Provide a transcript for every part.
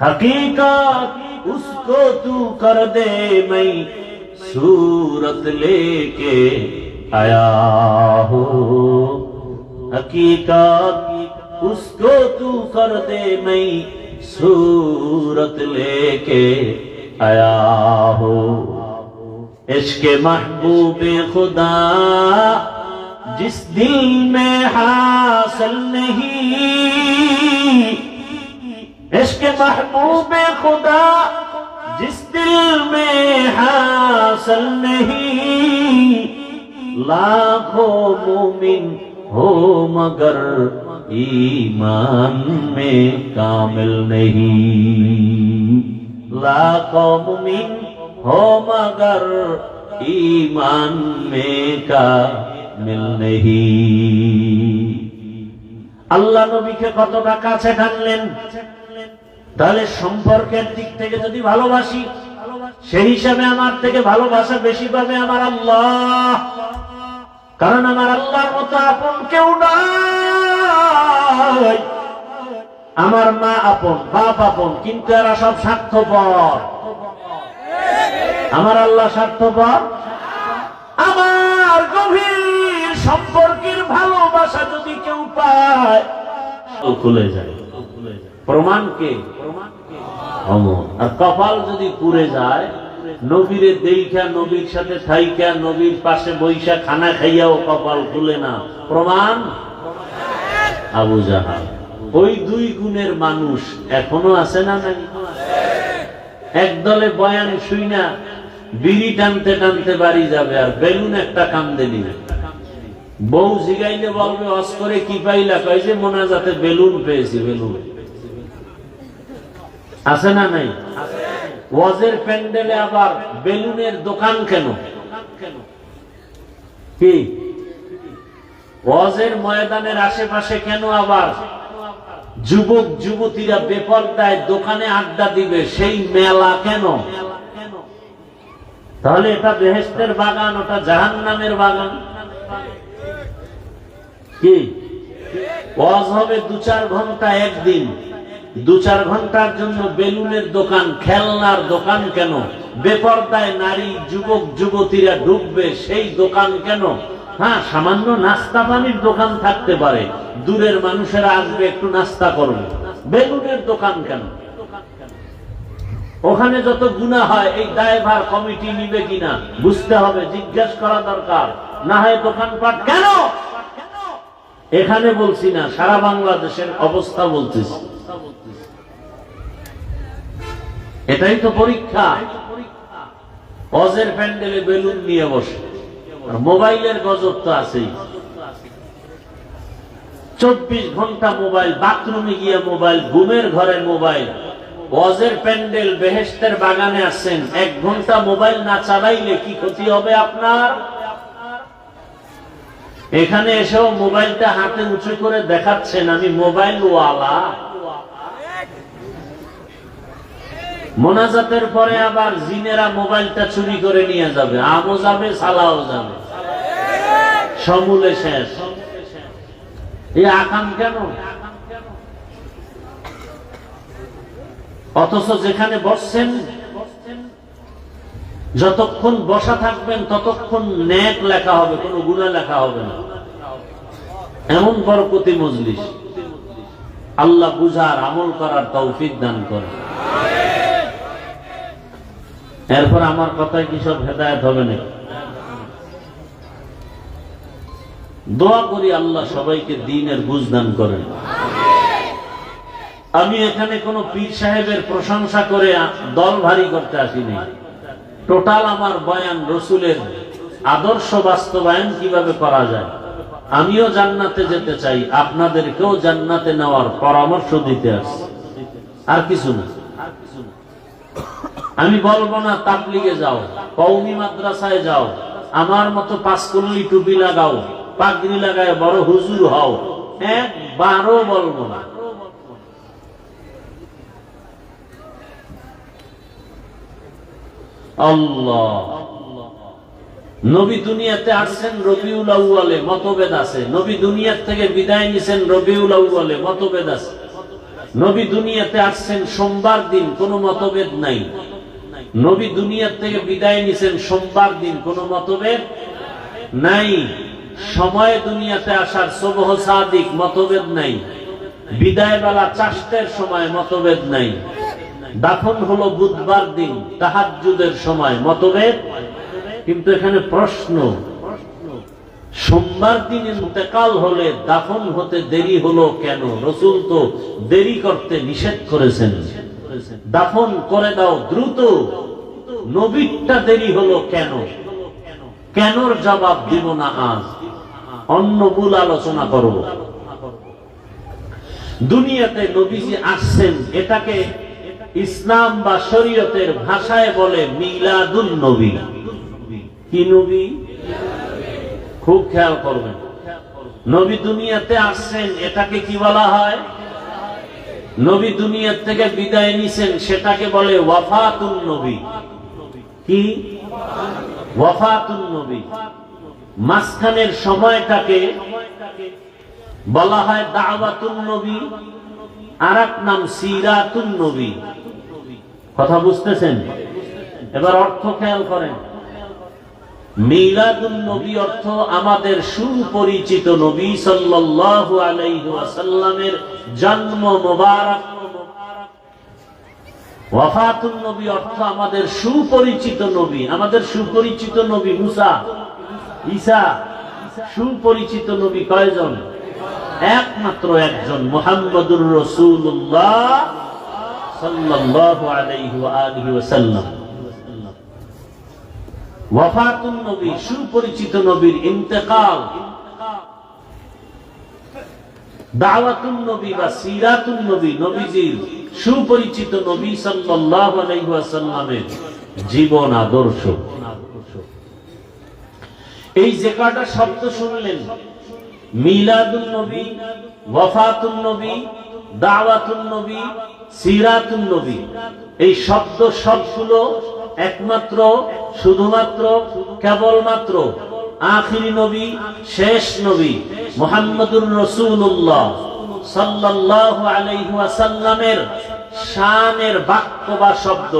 हकीकत उसको तू कर दे, मैं सूरत लेके आया हूँ। हकीकत उसको तू कर दे, मैं सूरत लेके आया हूँ। इश्क महबूबे खुदा जिस दिल में हासिल नहीं, इश्क महबूबे खुदा जिस दिल में हासिल नहीं, लाखों मोमिन हो मगर ईमान में कामिल नहीं। लाखों मोमिन हो मगर ईमान में कामिल नहीं। আল্লাহ নবীকে কতটা কাছে টানলেন। তাহলে সম্পর্কের দিক থেকে যদি ভালোবাসি, সেই হিসাবে আমার থেকে ভালোবাসা বেশি পাবে আমার আল্লাহ। কারণ আমার আল্লাহর মতো আপন কেউ নাই। আমার মা আপন, বাপ আপন, কিন্তু এরা সব স্বার্থপর। আমার আল্লাহ স্বার্থপর। আমার গভীর সম্পর্কের ভালোবাসা যদি কেউ পায়, খুলে যায়। প্রমাণ কে? অমর। আর কপাল যদি পুড়ে যায়, নবীরে দেইখা, নবীর সাথে থাইকা, নবীর পাশে বৈশা খানা খাইয়াও কপাল খুলে না। প্রমাণ আবু জাহাল। ওই দুই গুণের মানুষ এখনো আছে না নাই? একদলে বয়ান শুইনা বিড়ি টানতে টানতে বাড়ি যাবে, আর বেলুন একটা কান্দে নিবে। বউ জিগাইলে বলবে অস্করে কি পাইলা? কয় যে মোনাজাতে বেলুন পেয়েছি। বেলুন আছে না নাই? ওয়াজের প্যান্ডেলে আবার বেলুনের দোকান কেন? কি ওয়াজের ময়দানের আশেপাশে কেন আবার যুবক যুবতীরা বেপরদায় দোকানে আড্ডা দিবে? সেই মেলা কেন? তাহলে এটা বেহেশতের বাগান, ওটা জাহান্নামের বাগান। কি ওয়াজ হবে 2-4 ঘন্টা একদিন, 2-4 ঘন্টার জন্য বেলুনের দোকান, খেলনার দোকান কেন? বেপরদায় নারী যুবক যুবতীরা ঢুকবে, সেই দোকান কেন? হ্যাঁ, সামান্য নাস্তা পানির দোকান থাকতে পারে, দূরের মানুষেরা আসবে একটু নাস্তা করবে। বেলুনের দোকান কেন? ওখানে যত গুনাহ হয় এই দায়ভার কমিটি নিবে কিনা বুঝতে হবে, জিজ্ঞাসা করা দরকার। না হয় দোকানপাট কেন? এখানে বলছি না, সারা বাংলাদেশের অবস্থা বলতেছি। এটাই তো পরীক্ষা। ওয়াজের প্যান্ডেলে বেলুন নিয়ে বসে, আর মোবাইলের গজব তো আছেই। 24 ঘন্টা মোবাইল, বাথরুমে গিয়ে মোবাইল, ঘুমের ঘরে মোবাইল। ওয়াজের প্যান্ডেল, বেহেশতের বাগানে আসছেন, 1 ঘন্টা মোবাইল না চালাইলে কি ক্ষতি হবে আপনার? এখানে এসেও মোবাইলটা হাতে উঁচু করে দেখাচ্ছেন আমি মোবাইল ওয়ালা। মোনাজাতের পরে আবার জিনেরা মোবাইলটা চুরি করে নিয়ে যাবে, আমও যাবে, সালাও যাবে, সমূলে শেষ। এই আকাম কেন? অথচ যেখানে বসছেন, যতক্ষণ বসা থাকবেন ততক্ষণ নেক লেখা হবে, কোনো গুনাহ লেখা হবে না। এমন বরকতি মজলিস। আল্লাহ বুঝার, আমল করার তৌফিক দান করে। এরপর আমার কথায় কি সব হেদায়েত হবে না? দোয়া করি আল্লাহ সবাইকে দ্বীনের বুঝ দান করেন। আমি এখানে কোন পীর সাহেবের প্রশংসা করে দল ভারী করতে আসিনি। টোটাল আমার বয়ান রসুলের আদর্শ বাস্তবায়ন কিভাবে করা যায়। আমিও জান্নাতে যেতে চাই, আপনাদেরকেও জান্নাতে নেওয়ার পরামর্শ দিতে আসছি, আর কিছু না। আমি বলবো না তাবলিগে যাও, কওমি মাদ্রাসায় যাও, আমার মতো 5 কল্লি টুপি লাগাও, পাগড়ি লাগায় বড় হুজুর হও, একবারও বলবো না। আল্লাহ নবী দুনিয়াতে আসছেন রবিউল আউয়ালে, মতভেদ আছে। নবী দুনিয়ার থেকে বিদায় নিছেন রবিউল আউয়ালে, মতভেদ আছে। নবী দুনিয়াতে আসছেন সোমবার দিন, কোনো মতভেদ নাই। নবী দুনিয়া থেকে বিদায় নিছেন সোমবার দিন, কোনো মতভেদ নাই। সময় দুনিয়াতে আসার সুবহ সাদিক, মতভেদ নাই। বিদায় বেলা চাষতের সময়, মতভেদ নাই। দাফন হলো বুধবার দিন, তাহাজ্জুদের সময়, মতভেদ। কিন্তু এখানে প্রশ্ন, সোমবার দিন ইন্তেকাল হলে দাফন হতে দেরি হলো কেন? রাসূল তো দেরি করতে নিষেধ করেছেন, দাফন করে দাও দ্রুত। নবীরটা দেরি হলো কেন? কেনর জবাব দিব না আজ, অন্য মূল আলোচনা করব। দুনিয়াতে নবীজি আসছেন, এটাকে ইসলাম বা শরীয়তের ভাষায় বলে মিলাদুন নবী। কি নবী? খুব খেয়াল করবেন। নবী দুনিয়াতে আসছেন, এটাকে কি বলা হয়? নবী দুনিয়া থেকে বিদায় নিছেন, সেটাকে বলে ওয়াফাতুন নবী। কি? ওয়াফাতুন নবী। মাঝখানের সময়টাকে বলা হয় দাওয়াতুন নবী, আর এক নাম সিরাতুন নবী। কথা বুঝতেছেন? এবার অর্থ খেয়াল করেন। মিলাদুন নবী অর্থ আমাদের সুপরিচিত নবী সাল্লাল্লাহু আলাইহি ওয়াসাল্লামের জন্ম মোবারক। ওয়াফাতুন নবী অর্থ আমাদের সুপরিচিত নবী। আমাদের সুপরিচিত নবী মুসা, ঈসা। সুপরিচিত নবী কয়জন? একমাত্র একজন, মুহাম্মদুর রাসূলুল্লাহ সাল্লাল্লাহু আলাইহি ওয়া আলিহি ওয়াসাল্লাম। ওয়াফাতুন নবী, সুপরিচিত নবীর ইন্তেকাল। দাওয়াতুন নবী বা সিরাতুন নবী, নবীজির সুপরিচিত নবী সাল্লাল্লাহু আলাইহি ওয়াসাল্লামের জীবন আদর্শ। এই যে কয়টা শব্দ শুনলেন, মিলাদুন নবী, ওয়াফাতুন নবী, দাওয়াতুন নবী, সিরাতুন নবী, এই শব্দ সবগুলো একমাত্র, শুধুমাত্র, কেবলমাত্র আখিরি নবী, শেষ নবী মুহাম্মদুর রাসূলুল্লাহ সাল্লাল্লাহু আলাইহি ওয়াসাল্লামের শানের বাক্য বা শব্দ।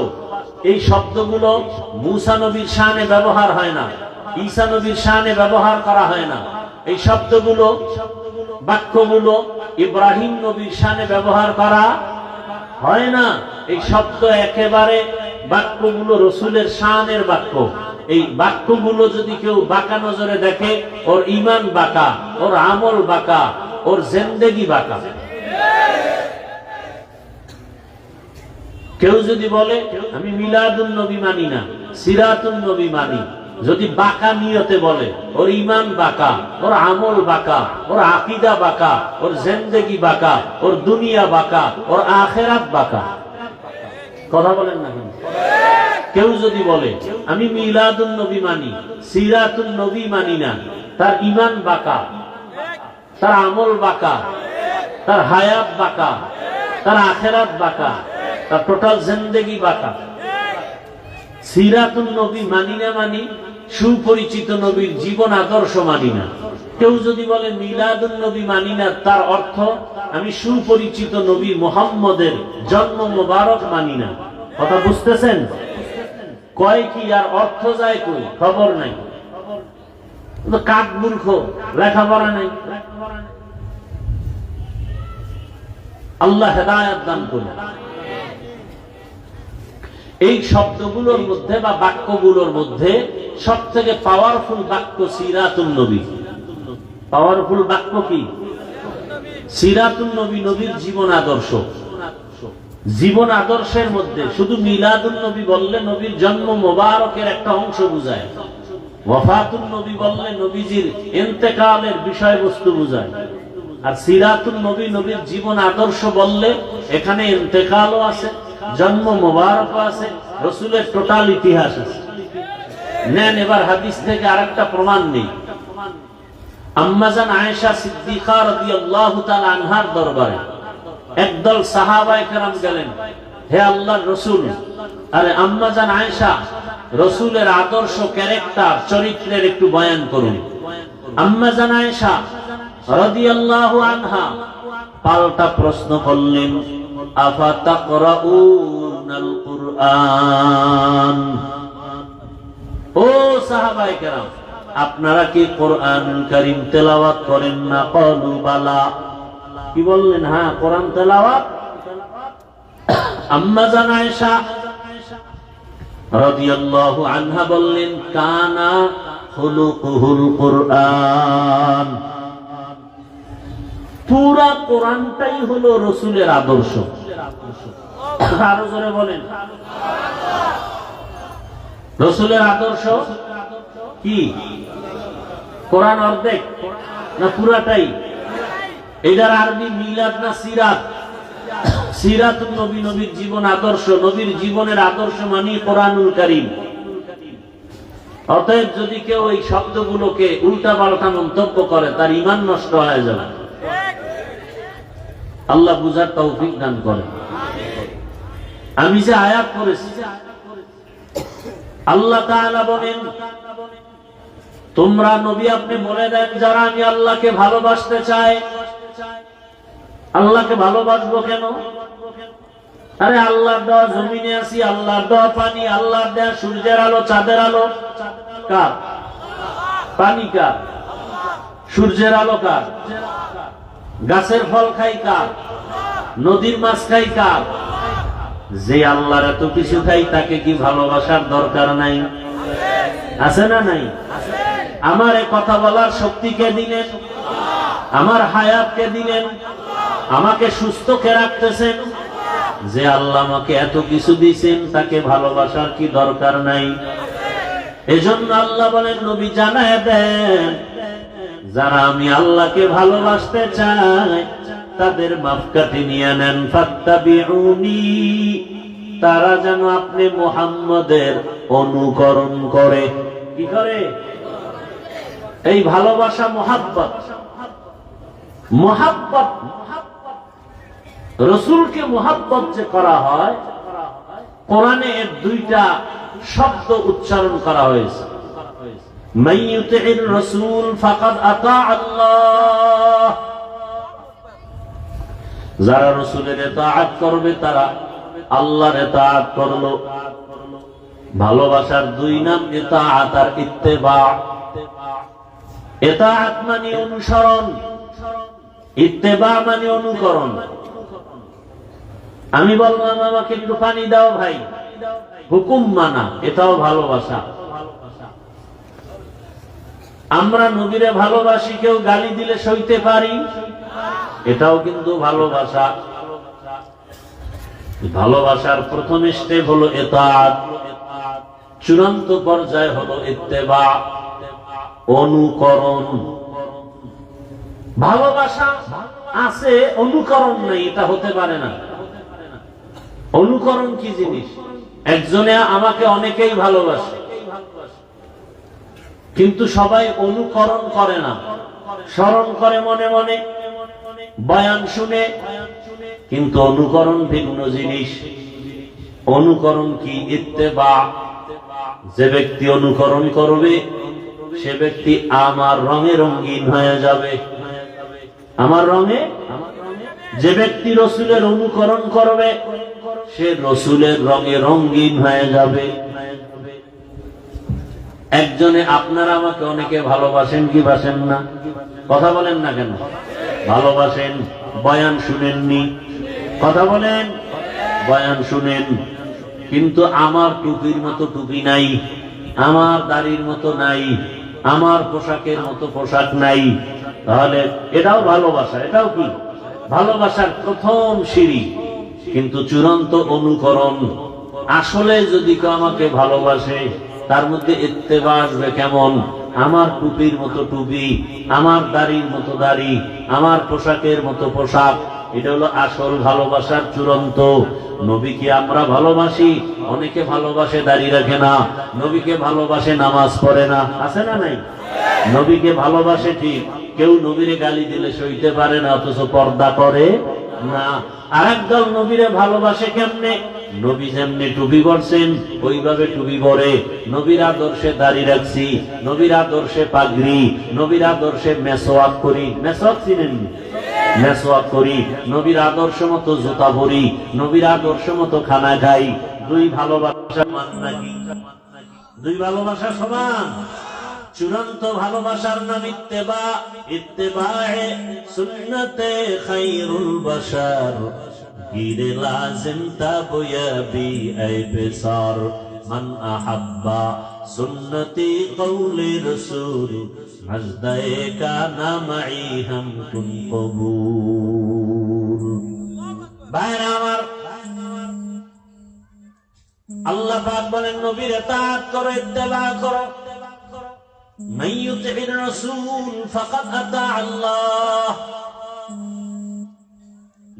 এই শব্দগুলো মুসা নবীর শানে ব্যবহার হয় না, ঈসা নবীর শানে ব্যবহার করা হয় না। এই শব্দগুলো, বাক্যগুলো ইব্রাহিম নবীর শানে ব্যবহার করা হয় না। এই শব্দ একেবারে, বাক্যগুলো রসুলের শানের বাক্য। এই বাক্যগুলো যদি কেউ বাঁকা নজরে দেখে, ওর ঈমান বাঁকা, ওর আমল বাঁকা, ওর জিন্দেগি বাঁকা। কেউ যদি বলে আমি মিলাদুন নবী মানি না, সিরাতুন নবী মানি, যদি বাঁকা নিয়তে বলে, ওর ঈমান বাঁকা, ওর আমল বাঁকা, ওর আকীদা বাঁকা, ওর জিন্দেগি বাঁকা, ওর দুনিয়া বাঁকা, ওর আখিরাত বাঁকা। কথা বলেন না কেন? কেউ যদি বলে আমি মিলাদুন নবী মানি, সিরাতুন নবী মানি না, তার ঈমান বাঁকা, তার আমল বাঁকা, তার হায়াত বাঁকা, তার আখিরাত বাঁকা, তার টোটাল জিন্দেগি বাঁকা। সিরাতুন নবী মানি না মানি, সুপরিচিত নবীর জীবন আদর্শ মানি না। কেউ যদি বলে মিলাদুন নবী মানি না, তার অর্থ আমি সুপরিচিত নবী মুহাম্মদের জন্ম মোবারক মানি না। কথা বুঝতেছেন? কয় কি আর অর্থ যায় কই, খবর নাই। কাক মূর্খ, লেখাপড়া নাই। আল্লাহ হেদায়েত দান করুন। এই শব্দগুলোর মধ্যে বা বাক্যগুলোর মধ্যে সব থেকে পাওয়ারফুল বাক্য সিরাতুন নবী। পাওয়ারফুল বাক্য কি? সিরাতুন নবী, নবীর জীবন আদর্শ। জীবন আদর্শের মধ্যে শুধু মিলাদুন নবী বললে নবীর জন্ম মোবারকের একটা অংশ বুঝায়, ওয়াফাতুন নবী বললে নবীজির ইন্তেকালের বিষয়বস্তু বুঝায়, আর সিরাতুন নবী, নবীর জীবন আদর্শ বললে এখানে ইন্তেকালও আছে, জন্ম মোবারকও আছে, রাসূলের টোটাল ইতিহাস আছে। নেন এবার হাদিস থেকে আরেকটা প্রমাণ নেই। আম্মাজান আয়েশা সিদ্দিকা রাদিয়াল্লাহু তাআলা আনহার দরবারে একদল সাহাবায়ে কেরাম গেলেন, হে আল্লাহর রাসূল, আরে আম্মাজান আয়েশা, রাসূলের আদর্শ, ক্যারেক্টার, চরিত্রের একটু বয়ান করুন। আম্মাজান আয়েশা রাদিয়াল্লাহু আনহা পাল্টা প্রশ্ন করলেন, আফাতাকরাউনাল কুরআন, ও সাহাবায়ে কেরাম, আপনারা কি কোরআন কারীম তেলাওয়াত করেন না? ক্বালু বালা, কি বললেন? হ্যাঁ, কোরআন তেলাওয়াত। আম্মা জান আয়েশা রাদিয়াল্লাহু আনহা বললেন, কানা খুলুকুহুল কুরআন, পুরা কোরআনটাই হলো রাসূলের আদর্শ। আরো জোরে বলেন, রাসূলের আদর্শ কি? কোরআন অর্ধেক না পুরাটাই? এটার আরবি মিলাদ না সিরাত? সিরাতুন নবী, নবীর জীবন আদর্শ। নবীর জীবনের আদর্শ মানে কোরআনুল কারীম। অতএব যদি কেউ এই শব্দগুলোকে উল্টা পাল্টা মন্তব্য করে, তার ঈমান নষ্ট হয়ে যাবে। আল্লাহ বুঝার তৌফিক দান করেন। আমি যে আয়াত পড়েছি, আল্লাহ তাআলা বলেন, তোমরা নবী আপনি বলে দেন, যারা আমি আল্লাহকে ভালোবাসতে চাই। আল্লাহকে ভালোবাসবো কেন? আরে আল্লাহর দেওয়া জমিনে আছি, আল্লাহর দেওয়া পানি, আল্লাহর দেওয়া সূর্যের আলো, চাঁদের আলো কার? পানি কার? সূর্যের আলো কার? গাছের ফল খাই কার? নদীর মাছ খাই কার? যে আল্লাহর এত কিছু খাই, তাকে কি ভালোবাসার দরকার নাই? আছে না নাই? আমার এই কথা বলার শক্তি কে দিলেন? আমার হায়াত কে দিলেন? আমাকে সুস্থ কে রাখতেছেন? যে আল্লাহ আমাকে এত কিছু দিয়েছেন, তাকে ভালোবাসার কি দরকার নাই? এজন্য আল্লাহ বলেন, নবী জানায় দেন, যারা আমি আল্লাহকে ভালোবাসতে চাই, তাদের মাপকাঠি নিয়ে নেন। ফাত্তাবিউনি, তারা যেন আপনি মুহাম্মদের অনুকরণ করে। কি করে? এই ভালোবাসা মুহাব্বত, মুহাব্বত, রাসূলকে মুহাব্বত যে করা হয়, কোরআনে এর দুইটা শব্দ উচ্চারণ করা হয়েছে। মান ইউতি'র রাসূল ফাকাদ আতা আল্লাহ, যারা রাসূলের ইতাআত করবে, তারা আল্লাহর ইতাআত করলো। ভালোবাসার দুই নাম ইতাআত আর ইত্তেবা। ইতাআত মানে অনুসরণ, ইত্তেবা মানে অনুকরণ। আমি বললাম, আমাকে একটু পানি দাও ভাই, হুকুম মানা, এটাও ভালোবাসা। আমরা নবীরে ভালোবাসি, কেউ গালি দিলে সইতে পারি, এটাও কিন্তু ভালোবাসা। ভালোবাসার প্রথম স্টেপ হলো ইতাআত, চূড়ান্ত পর্যায় হলো ইত্তেবা, অনুকরণ। ভালোবাসা আছে, অনুকরণ নেই, এটা হতে পারে না। অনুকরণ কি জিনিস? একজনে আমাকে অনেকেই ভালোবাসে, কিন্তু সবাই অনুকরণ করে না, স্মরণ করে মনে মনে, বয়ান শুনে, কিন্তু অনুকরণ ভিন্ন জিনিস। অনুকরণ কি? ইত্তেবা। যে ব্যক্তি অনুকরণ করবে, সে ব্যক্তি আমার রঙে রঙিন হয়ে যাবে। আমার রঙে, যে ব্যক্তি রাসূলের অনুকরণ করবে, সে রাসূলের রঙে রঙিন হয়ে যাবে। একজনে, আপনারা আমাকে অনেকে ভালোবাসেন কি বাসেন না? কথা বলেন না কেন? ভালোবাসেন। বয়ান শুনেননি? কথা বলেন। বয়ান শুনেন, কিন্তু আমার টুপির মতো টুপি নাই, আমার দাড়ির মতো নাই, আমার পোশাকের মতো পোশাক নাই, তাহলে এটাও ভালোবাসা। এটাও কি? ভালোবাসার প্রথম সিঁড়ি, কিন্তু চূড়ান্ত অনুকরণ। আসলে যদি কেউ আমাকে ভালোবাসে, তার মধ্যে ইত্তেবা আসবে কেমন? আমার টুপির মতো টুপি, আমার দাড়ির মতো দাড়ি, আমার পোশাকের মতো পোশাক। এটা হলো আসল ভালোবাসার চূড়ান্ত। নবীকে আমরা ভালোবাসি, অনেকে ভালোবাসে দাড়ি রাখে না, নবীকে ভালোবাসে নামাজ পড়ে না, আছে না নাই? নবীকে ভালোবাসে ঠিক, কেউ নবীরে গালি দিলে সইতে পারে না, অথচ পর্দা করে না। আরেক দল নবীরে ভালোবাসে কেমনে? নবী যেমনি টুপি পরছেন, ওইভাবে টুপি পরে। নবীর আদর্শে দাড়ি রাখছি, নবীর আদর্শে পাগড়ি, নবীর আদর্শে মেসওয়াক করি। মেসওয়াক চিনেন? মেসওয়াক করি, নবীর আদর্শ মতো জুতা পরি, নবীর আদর্শ মতো খানা খাই। দুই ভালোবাসা সমান নাকি? দুই ভালোবাসা সমান? চূড়ান্ত ভালোবাসার নাম ইত্তেবা, ইত্তেবায়ে সুন্নতে খায়রুল বাশার, গিরে লাজিম তাবয়াবি আই বেসার, মান আহাব্বা সুন্নতি কওলি রাসূল, মাজদায়ে কানা মাই হাম কুন কবুল। ভাইরা আমার, আল্লাহ পাক বলেন নবীর ইতাআত করো, ইত্তেবা করো। মান ইউতি'র রাসূল ফাকাদ আতা আল্লাহ।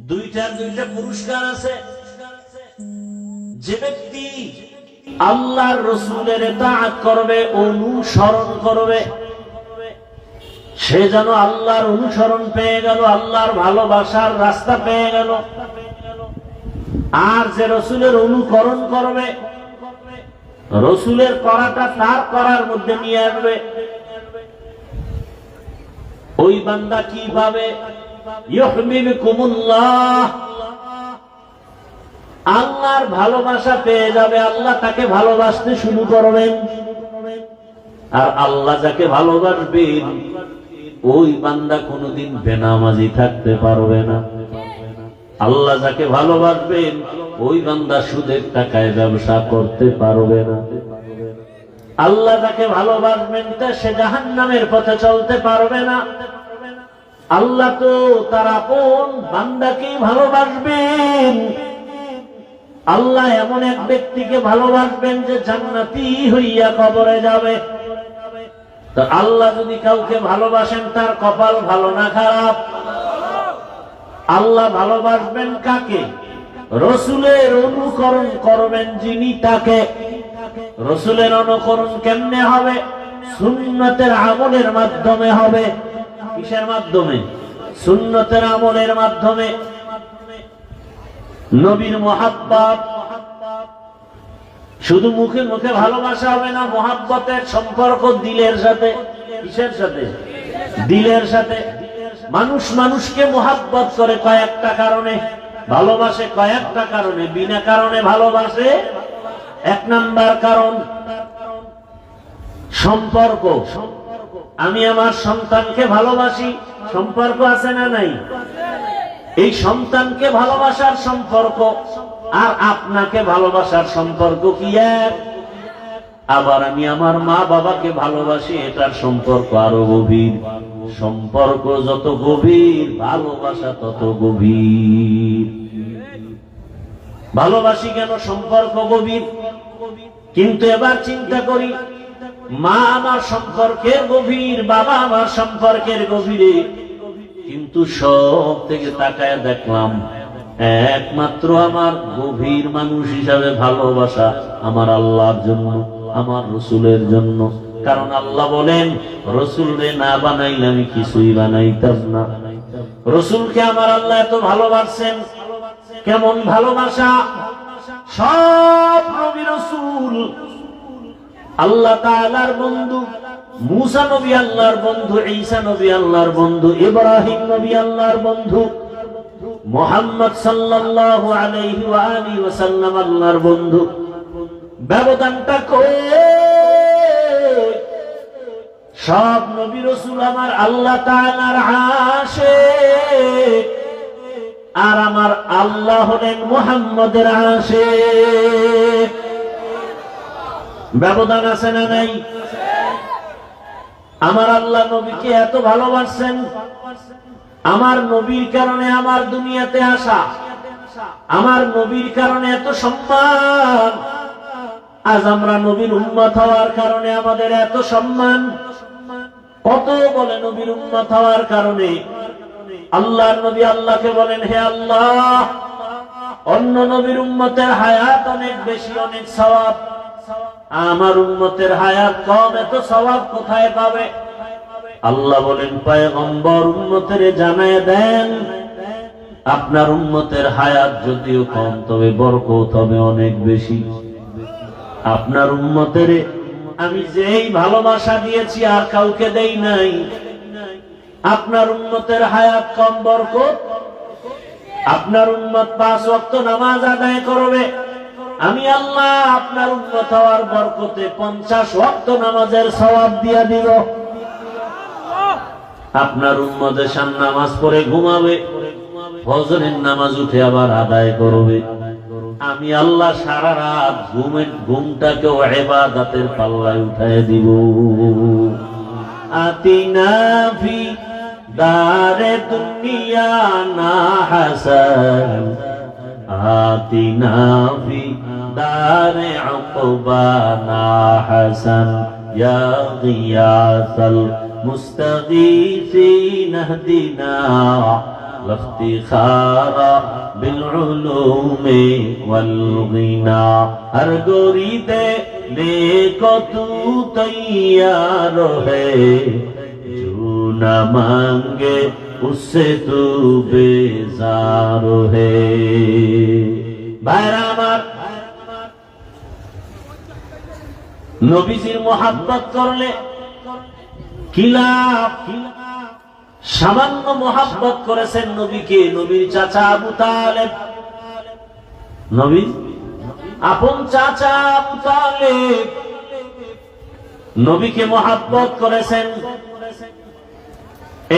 দুইটা পুরস্কার আছে। যে ব্যক্তি আল্লাহর রাসূলের ইতাআত করবে, অনুসরণ করবে, সে যেন আল্লাহর অনুসরণ পেয়ে গেল, আল্লাহর ভালোবাসার রাস্তা পেয়ে গেল। আর যে রাসূলের অনুকরণ করবে, রাসূলের করাটা তার করার মধ্যে নিয়ে আসবে, ওই বান্দা কি পাবে? ইউহিব্বুকুমুল্লাহ, আল্লাহর ভালোবাসা পেয়ে যাবে। আল্লাহ তাকে ভালোবাসতে শুরু করবেন। আর আল্লাহ যাকে ভালোবাসবেন, ওই বান্দা কোনোদিন বেনামাজি থাকতে পারবে না। আল্লাহ যাকে ভালোবাসবেন, ওই বান্দা সুদের টাকায় ব্যবসা করতে পারবে না। আল্লাহ যাকে ভালোবাসবেন, তা সে জাহান্নামের পথে চলতে পারবে না। আল্লাহ তো তার আপন বান্দাকেই ভালোবাসবেন। আল্লাহ এমন এক ব্যক্তিকে ভালোবাসবেন যে জান্নাতি হইয়া কবরে যাবে। তো আল্লাহ যদি কাউকে ভালোবাসেন, তার কপাল ভালো না খারাপ? আল্লাহ ভালোবাসবেন কাকে? রাসূলের অনুকরণ করবেন যিনি, তাকে। রাসূলের অনুকরণ কেমনে হবে? সুন্নতের আমলের মাধ্যমে হবে। কিসের মাধ্যমে? সুন্নতের আমলের মাধ্যমে। নবীর মুহাব্বত শুধু মুখে মুখে ভালোবাসা হবে না, মুহাব্বতের সম্পর্ক দিলের সাথে। কিসের সাথে? দিলের সাথে। মানুষ মানুষকে মুহাব্বত করে কয়েকটা কারণে, ভালোবাসে কয়েকটা কারণে। বিনা কারণে ভালোবাসে এক নাম্বার কারণ সম্পর্ক। আমি আমার সন্তানকে ভালোবাসি, সম্পর্ক আছে না নাই? এই সন্তানকে ভালোবাসার সম্পর্ক আর আপনাকে ভালোবাসার সম্পর্ক কি এক? আবার আমি আমার মা বাবাকে ভালোবাসি, এটার সম্পর্ক আরো গভীর। সম্পর্ক যত গভীর, ভালোবাসা তত গভীর। ভালোবাসি কেন? সম্পর্ক গভীর। কিন্তু এবার চিন্তা করি, মা আমার সম্পর্কের গভীর, বাবা আমার সম্পর্কের গভীরে, কিন্তু সব থেকে তাকায় দেখলাম একমাত্র আমার গভীর মানুষ হিসাবে ভালোবাসা আমার আল্লাহর জন্য, আমার রাসূলের জন্য। কারণ আল্লাহ বলেন, রাসূলকে না বানাইলে আমি কিছুই বানাইতাম না। রাসূলকে আমার আল্লাহ এত ভালোবাসেন। কেমন ভালোবাসা? সব নবী রাসূল আল্লাহ তাআলার বন্ধু। মুসা নবী আল্লাহর বন্ধু, ঈসা নবী আল্লাহর বন্ধু, ইব্রাহিম নবী আল্লাহর বন্ধু, মুহাম্মদ সাল্লাল্লাহু আলাইহি ওয়া আলিহি ওয়াসাল্লাম আল্লাহর বন্ধু। ব্যবধানটা কই? সব নবী রাসূল আমার আল্লাহ তাআলার আশিক, আর আমার আল্লাহ হলেন মুহাম্মদের আশিক। ব্যবধান আছে না নাই? আমার আল্লাহ নবীকে এত ভালোবাসেন, আমার নবীর কারণে আমার দুনিয়াতে আসা, আমার নবীর কারণে এত সম্মান। আজ আমরা নবীর উম্মত হওয়ার কারণে আমাদের এত সম্মান। কত বলে নবীর উম্মত হওয়ার কারণে আল্লাহর নবী আল্লাহকে বলেন, হে আল্লাহ, অন্য নবীর উম্মতের হায়াত অনেক বেশি, অনেক সওয়াব, আমার উম্মতের হায়াত কম, এত সওয়াব কোথায় পাবে? আল্লাহ বলেন, পয়গম্বর উম্মতের জানায় দেন, আপনার উম্মতের হায়াত যদিও কম, তবে বরকত হবে অনেক বেশি। আপনার উম্মতের আমি যেই ভালোবাসা দিয়েছি আর কাউকে দেই নাই। আপনার উম্মতের হায়াত কম বরকত, আপনার উম্মত 5 ওয়াক্ত নামাজ আদায় করবে, আমি আল্লাহ আপনার উম্মত হওয়ার বরকতে 50 ওয়াক্ত নামাজের সওয়াব দিয়া দিব। আপনার উম্মত এশার নামাজ পড়ে ঘুমাবে, ফজরের নামাজ উঠে আবার আদায় করবে, আমি আল্লাহ সারা রাত ঘুমটাকেও ইবাদতের পাল্লায় উঠায় দিব। আতিনা ফি দারে দুনিয়া না হাসান, আতিনা ফি দারে উকবা না হাসান, ইয়া গিয়াসাল মুস্তাগীসিন ইহদিনা ইফতিখারা বিল উলুমি ওয়াল গিনা। হর গোরি দে নেকো তু তৈয়ার হে, जो न मांगे उससे तू बेजार है। भाईरा আমার, নবীজির মোহাব্বত করলে কি লাভ? সামান্য মোহাব্বত করেছেন নবীকে, নবীর চাচা আবু তালেব, নবী আপন চাচা আবু তালেব নবীকে মোহাব্বত করেছেন।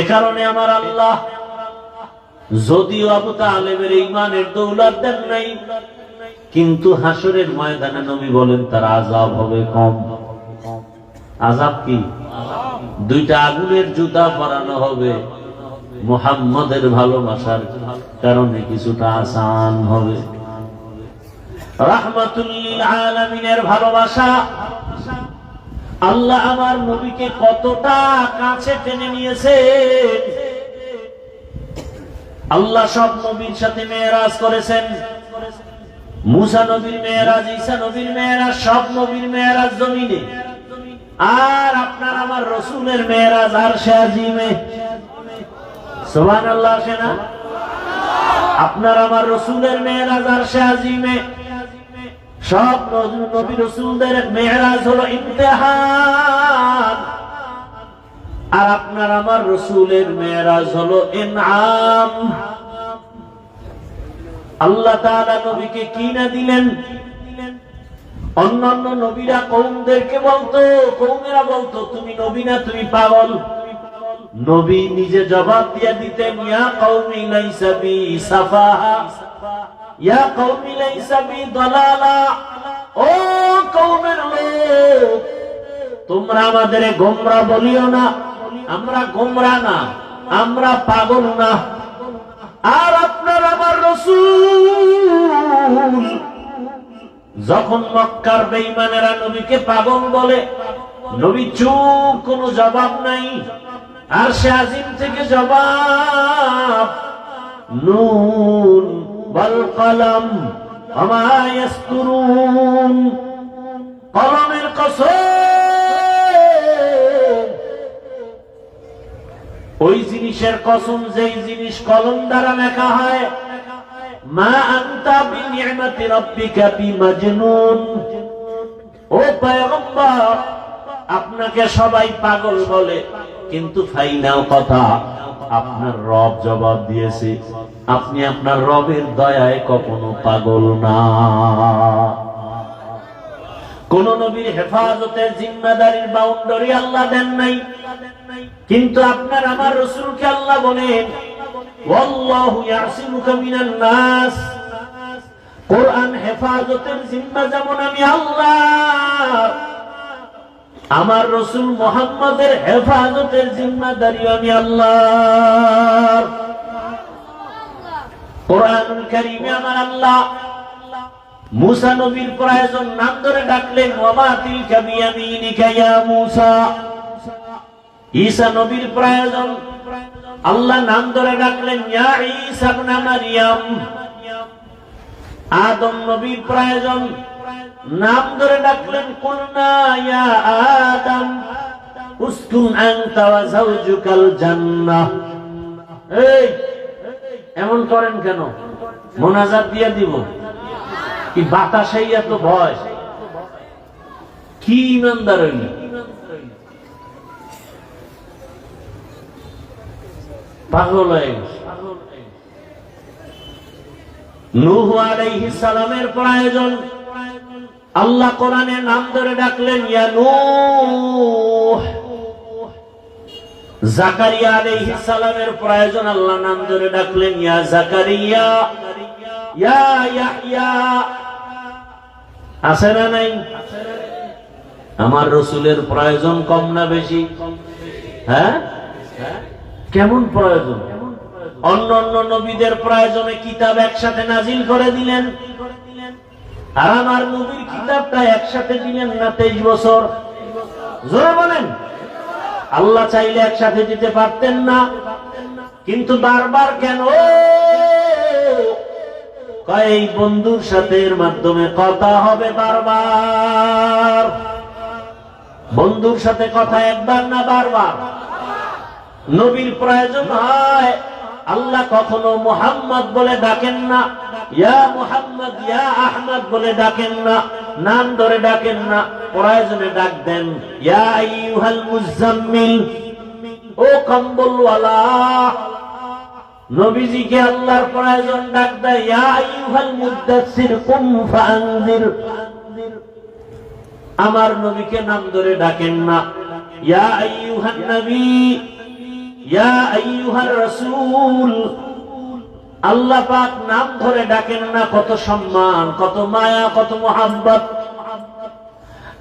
এ কারণে আমার আল্লাহ যদিও আবু তালেবের ঈমানের দৌলত দেন নাই, কিন্তু হাসরের ময়দানে নবী বলেন তার আযাব হবে কম। আযাব কি? 2টা আগুনের জুতা পরানো হবে, মুহাম্মদের ভালোবাসার কারণে কিছুটা আসান হবে। রাহমাতুল লিল আলামিনের ভালোবাসা, আল্লাহ আমার নবীকে কতটা কাছে টেনে নিয়েছেন। আল্লাহ সব নবীর সাথে মেরাজ করেছেন। মুসা নবীর মেরাজ, ঈসা নবীর মেরাজ, সব নবীর মেরাজ জমিনে। আর আপনার আমার রাসূলের মেরাজ আরশে আজিমে। সুবহানাল্লাহ আছে না? আপনার আমার রাসূলের মেরাজ আরশে আজিমে। সব নবী রাসূলদের মেরাজ হলো ইমতিহান, আর আপনার আমার রাসূলের মেরাজ হলো ইনআম। আল্লাহ তাআলা নবীকে কি না দিলেন? অন্যান্য নবীরা কওমদেরকে বলতো, কওমেরা বলতো তুমি নবী না, তুমি পাগল। নবী নিজে জবাব দিয়ে দিতেন, ইয়া কওমি লাইসা বি সাফাহা, ইয়া কওমি লাইসা বি দালালা। ও কওমের লোক, তোমরা আমাদের গোমরা বলিও না, আমরা গোমরা না, আমরা পাগল না। আর আপনার আমার রাসূল যখন মক্কার বেঈমানেরা নবীকে পাগল বলে, নবী চুপ, কোনো জবাব নাই। আর সে আজিম থেকে জবাব, নুন ওয়াল কলম ওয়া মা ইয়াসতুরুন, কলমের কসম, ওই জিনিসের কসম যেই জিনিস কলম দ্বারা লেখা হয়। মা আনতা বিনি'মাতি রাব্বিকা বিমাজনুন। ও পয়গম্বর, আপনাকে সবাই পাগল বলে, কিন্তু ফাইনাল কথা আপনার রব জবাব দিয়েছে, আপনি আপনার রবের দয়ায় কখনো পাগল না। কোন নবীর হেফাজতের জিম্মাদারির বাউন্ডারি আল্লাহ দেন নাই, কিন্তু আপনার আমার রাসূলকে আল্লাহ বলেন, ওয়াল্লাহু ইয়াসিমুকা মিনান নাস। কোরআন হেফাজতের জিম্মা যেমন আমি আল্লাহ, আমার রাসূল মুহাম্মদের হেফাজতের জিম্মাদারি আমি আল্লাহ। কোরআনুল কারীমে আমার আল্লাহ মুসা নবীর প্রয়োজন নাম ধরে ডাকলেন, ওয়া মা তিলকা বিয়ামিনিকা ইয়া মুসা। ঈসা নবীর প্রয়োজন আল্লাহ নাম ধরে ডাকলেন, ইয়া ঈসা ইবনে মারইয়াম। আদম নবীর প্রয়োজন নাম ধরে ডাকলেন, কুলনা ইয়া আদম উসকুন আনতা ওয়া যাওজুকাল জান্নাহ। এই এমন করেন কেন? মোনাজাত দিয়ে দিব কি? বাতাসেই এত ভয়, কি ইমানদার হইল? পাগল হয়ে গেছে। নূহ আলাইহিস সালামের প্রয়োজন, আল্লাহ কোরআনে নাম ধরে ডাকলেন ইয়া নূহ। জাকারিয়া আলাইহিস সালামের প্রয়োজন, আল্লাহ নাম ধরে ডাকলেন ইয়া জাকারিয়া, ইয়া ইয়াহইয়া। আছে না নাই? আমার রাসূলের প্রয়োজন কম না বেশি? হ্যাঁ, কেমন প্রয়োজন? অন্য অন্য নবীদের প্রয়োজনে কিতাব একসাথে নাজিল করে দিলেন, আর আমার নবীর কিতাবটা একসাথে দিলেন না 23 বছর। জোরে বলেন। আল্লাহ চাইলে একসাথে দিতে পারতেন না, কিন্তু বারবার কেন? এই বন্ধুর সাথে এর মাধ্যমে কথা হবে বারবার। বন্ধুর সাথে কথা একবার না বারবার। নবীর প্রয়োজন হয়, আল্লাহ কখনো মুহাম্মদ বলে ডাকেন না, ইয়া মুহাম্মদ ইয়া আহমদ বলে ডাকেন না, নাম ধরে ডাকেন না, প্রয়োজনে ডাক দেন ইয়া আইয়ুহাল মুজাম্মিল, ও কম্বলওয়ালা। নবীজিকে আল্লাহর প্রয়োজন ডাক দেয় ইয়া আইয়ুহাল মুদাসসির কুম ফাআনজির। আমার নবীকে নাম ধরে ডাকেন না ইয়া আইয়ুহান নবী, ইয়া আইয়ুহার রাসূল। আল্লাহ পাক নাম ধরে ডাকেন না, কত সম্মান, কত মায়া, কত মোহাব্বত।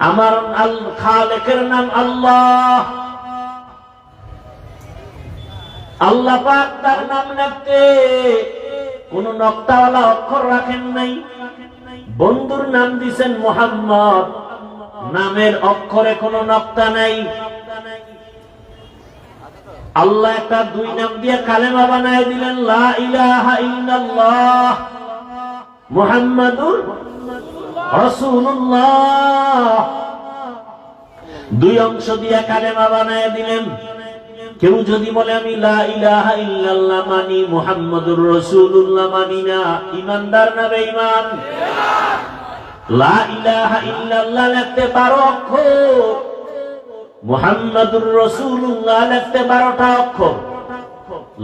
আমার খালেকের নাম আল্লাহ। আল্লাহ পাক তার নাম লিখতে কোন নকতাওয়ালা অক্ষর রাখেন নাই। বন্ধুর নাম দিয়েছেন মুহাম্মদ, নামের অক্ষরে কোনো নকতা নাই। আল্লাহ একটা 2 নাম দিয়ে কালেমা বানায় দিলেন, লা ইলাহা ইল্লাল্লাহ মুহাম্মাদুর রাসূলুল্লাহ। 2 অংশ দিয়ে কালেমা বানায় দিলেন। কেউ যদি বলে আমি লা ইলাহা ইল্লাল্লাহ মানি, মুহাম্মাদুর রাসূলুল্লাহ মানি না, ঈমানদার না বেঈমান? লা ইলাহা ইল্লাল্লাহ লিখতে 12 অক্ষর, মুহাম্মাদুর রাসূলুল্লাহ লিখতে 12টা অক্ষর।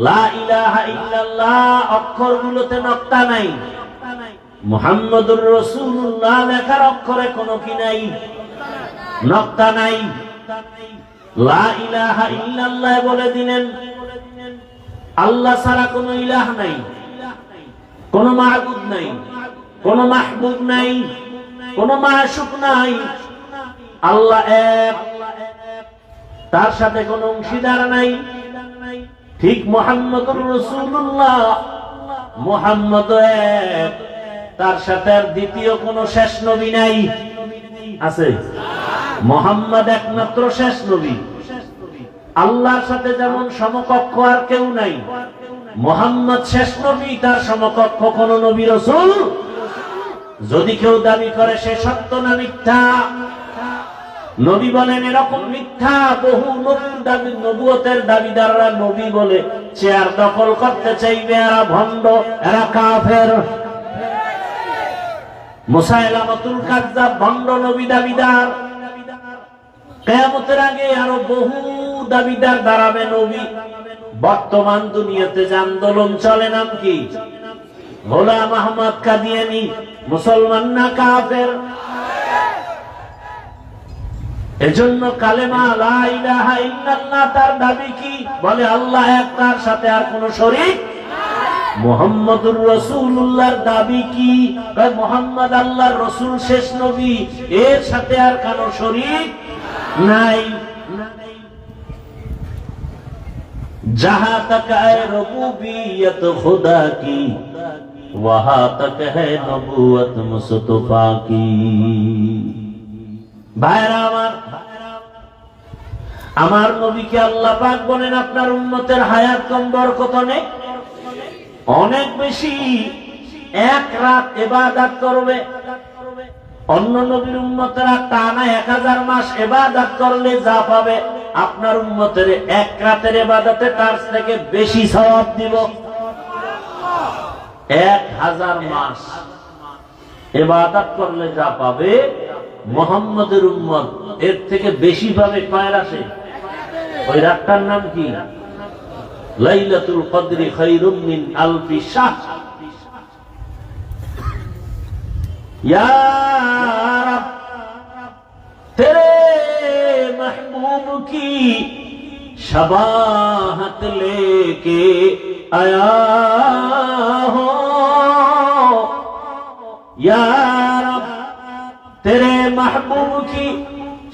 লা ইলাহা ইল্লাল্লাহ অক্ষরগুলোতে নকতা নাই, মুহাম্মাদুর রাসূলুল্লাহ লেখার অক্ষরে কোনো কি নাই, নকতা নাই। লা ইলাহা ইল্লাল্লাহ বলে দিলেন আল্লাহ ছাড়া কোনো ইলাহ নাই, কোনো মাবুদ নাই, কোনো মাহবুব নাই, কোনো মাশুক নাই। আল্লাহ এক, তার সাথে কোনো অংশীদার নাই। ঠিক মুহাম্মাদুর রাসূলুল্লাহ, মুহাম্মদ এক, তার সাথে আর দ্বিতীয় কোনো শেষ নবী নাই। আছে? মুহাম্মদ একমাত্র শেষ নবী। আল্লাহর সাথে যেমন সমকক্ষ আর কেউ নাই, মুহাম্মদ শেষ নবী, তার সমকক্ষ কোন নবী রাসূল যদি কেউ দাবি করে সে সত্য না মিথ্যা? নবী বলেন এরকম মিথ্যা। বহু নবীর দাবি, নবুয়তের দাবিদাররা নবী বলে চেয়ার দখল করতে চাইবে, এরা ভণ্ড, এরা কাফের। মুসাইলামাতুল কাযযাব ভণ্ড নবী দাবিদার। কিয়ামতের আগে আরো বহু দাবিদার দাঁড়াবে নবী। বর্তমান দুনিয়াতে যে আন্দোলন চলে নাম কি? গোলাম আহমদ কাদিয়ানী মুসলমান না কাফের? এজন্য কালেমা লা ইলাহা ইল্লাল্লাহ তার দাবি কি? বলে আল্লাহ এক, তার সাথে আর কোন শরীক। মুহাম্মাদুর রাসূলুল্লাহর দাবি কি? মুহাম্মদ আল্লাহর রাসূল, শেষ নবী, এর সাথে আর কোন শরীক নাই। जहां तक है रबूबियत खुदा की, वहां तक है नबूवत मुस्तफा की। ভাইরা আমার নবীকে আল্লাহ পাক বলেন আপনার উম্মতের হায়াত কম, বরকত অনেক, অনেক বেশি। 1 রাত ইবাদত করবে। অন্য নবীর উম্মতেরা টানা 1000 মাস ইবাদত করলে যা পাবে, আপনার উম্মতের 1 রাতের ইবাদতে তার থেকে বেশি সওয়াব দিব। 1000 মাস ইবাদত করলে যা পাবে, মুহাম্মদের উম্মত এর থেকে বেশি পাবে। কয় রাতে? ওই রাতটার নাম কি? লাইলাতুল কদরি খায়রুম মিন আলফি শাহর। या रब तेरे महबूब की शबाहत लेके आया हो, या रब तेरे महबूब की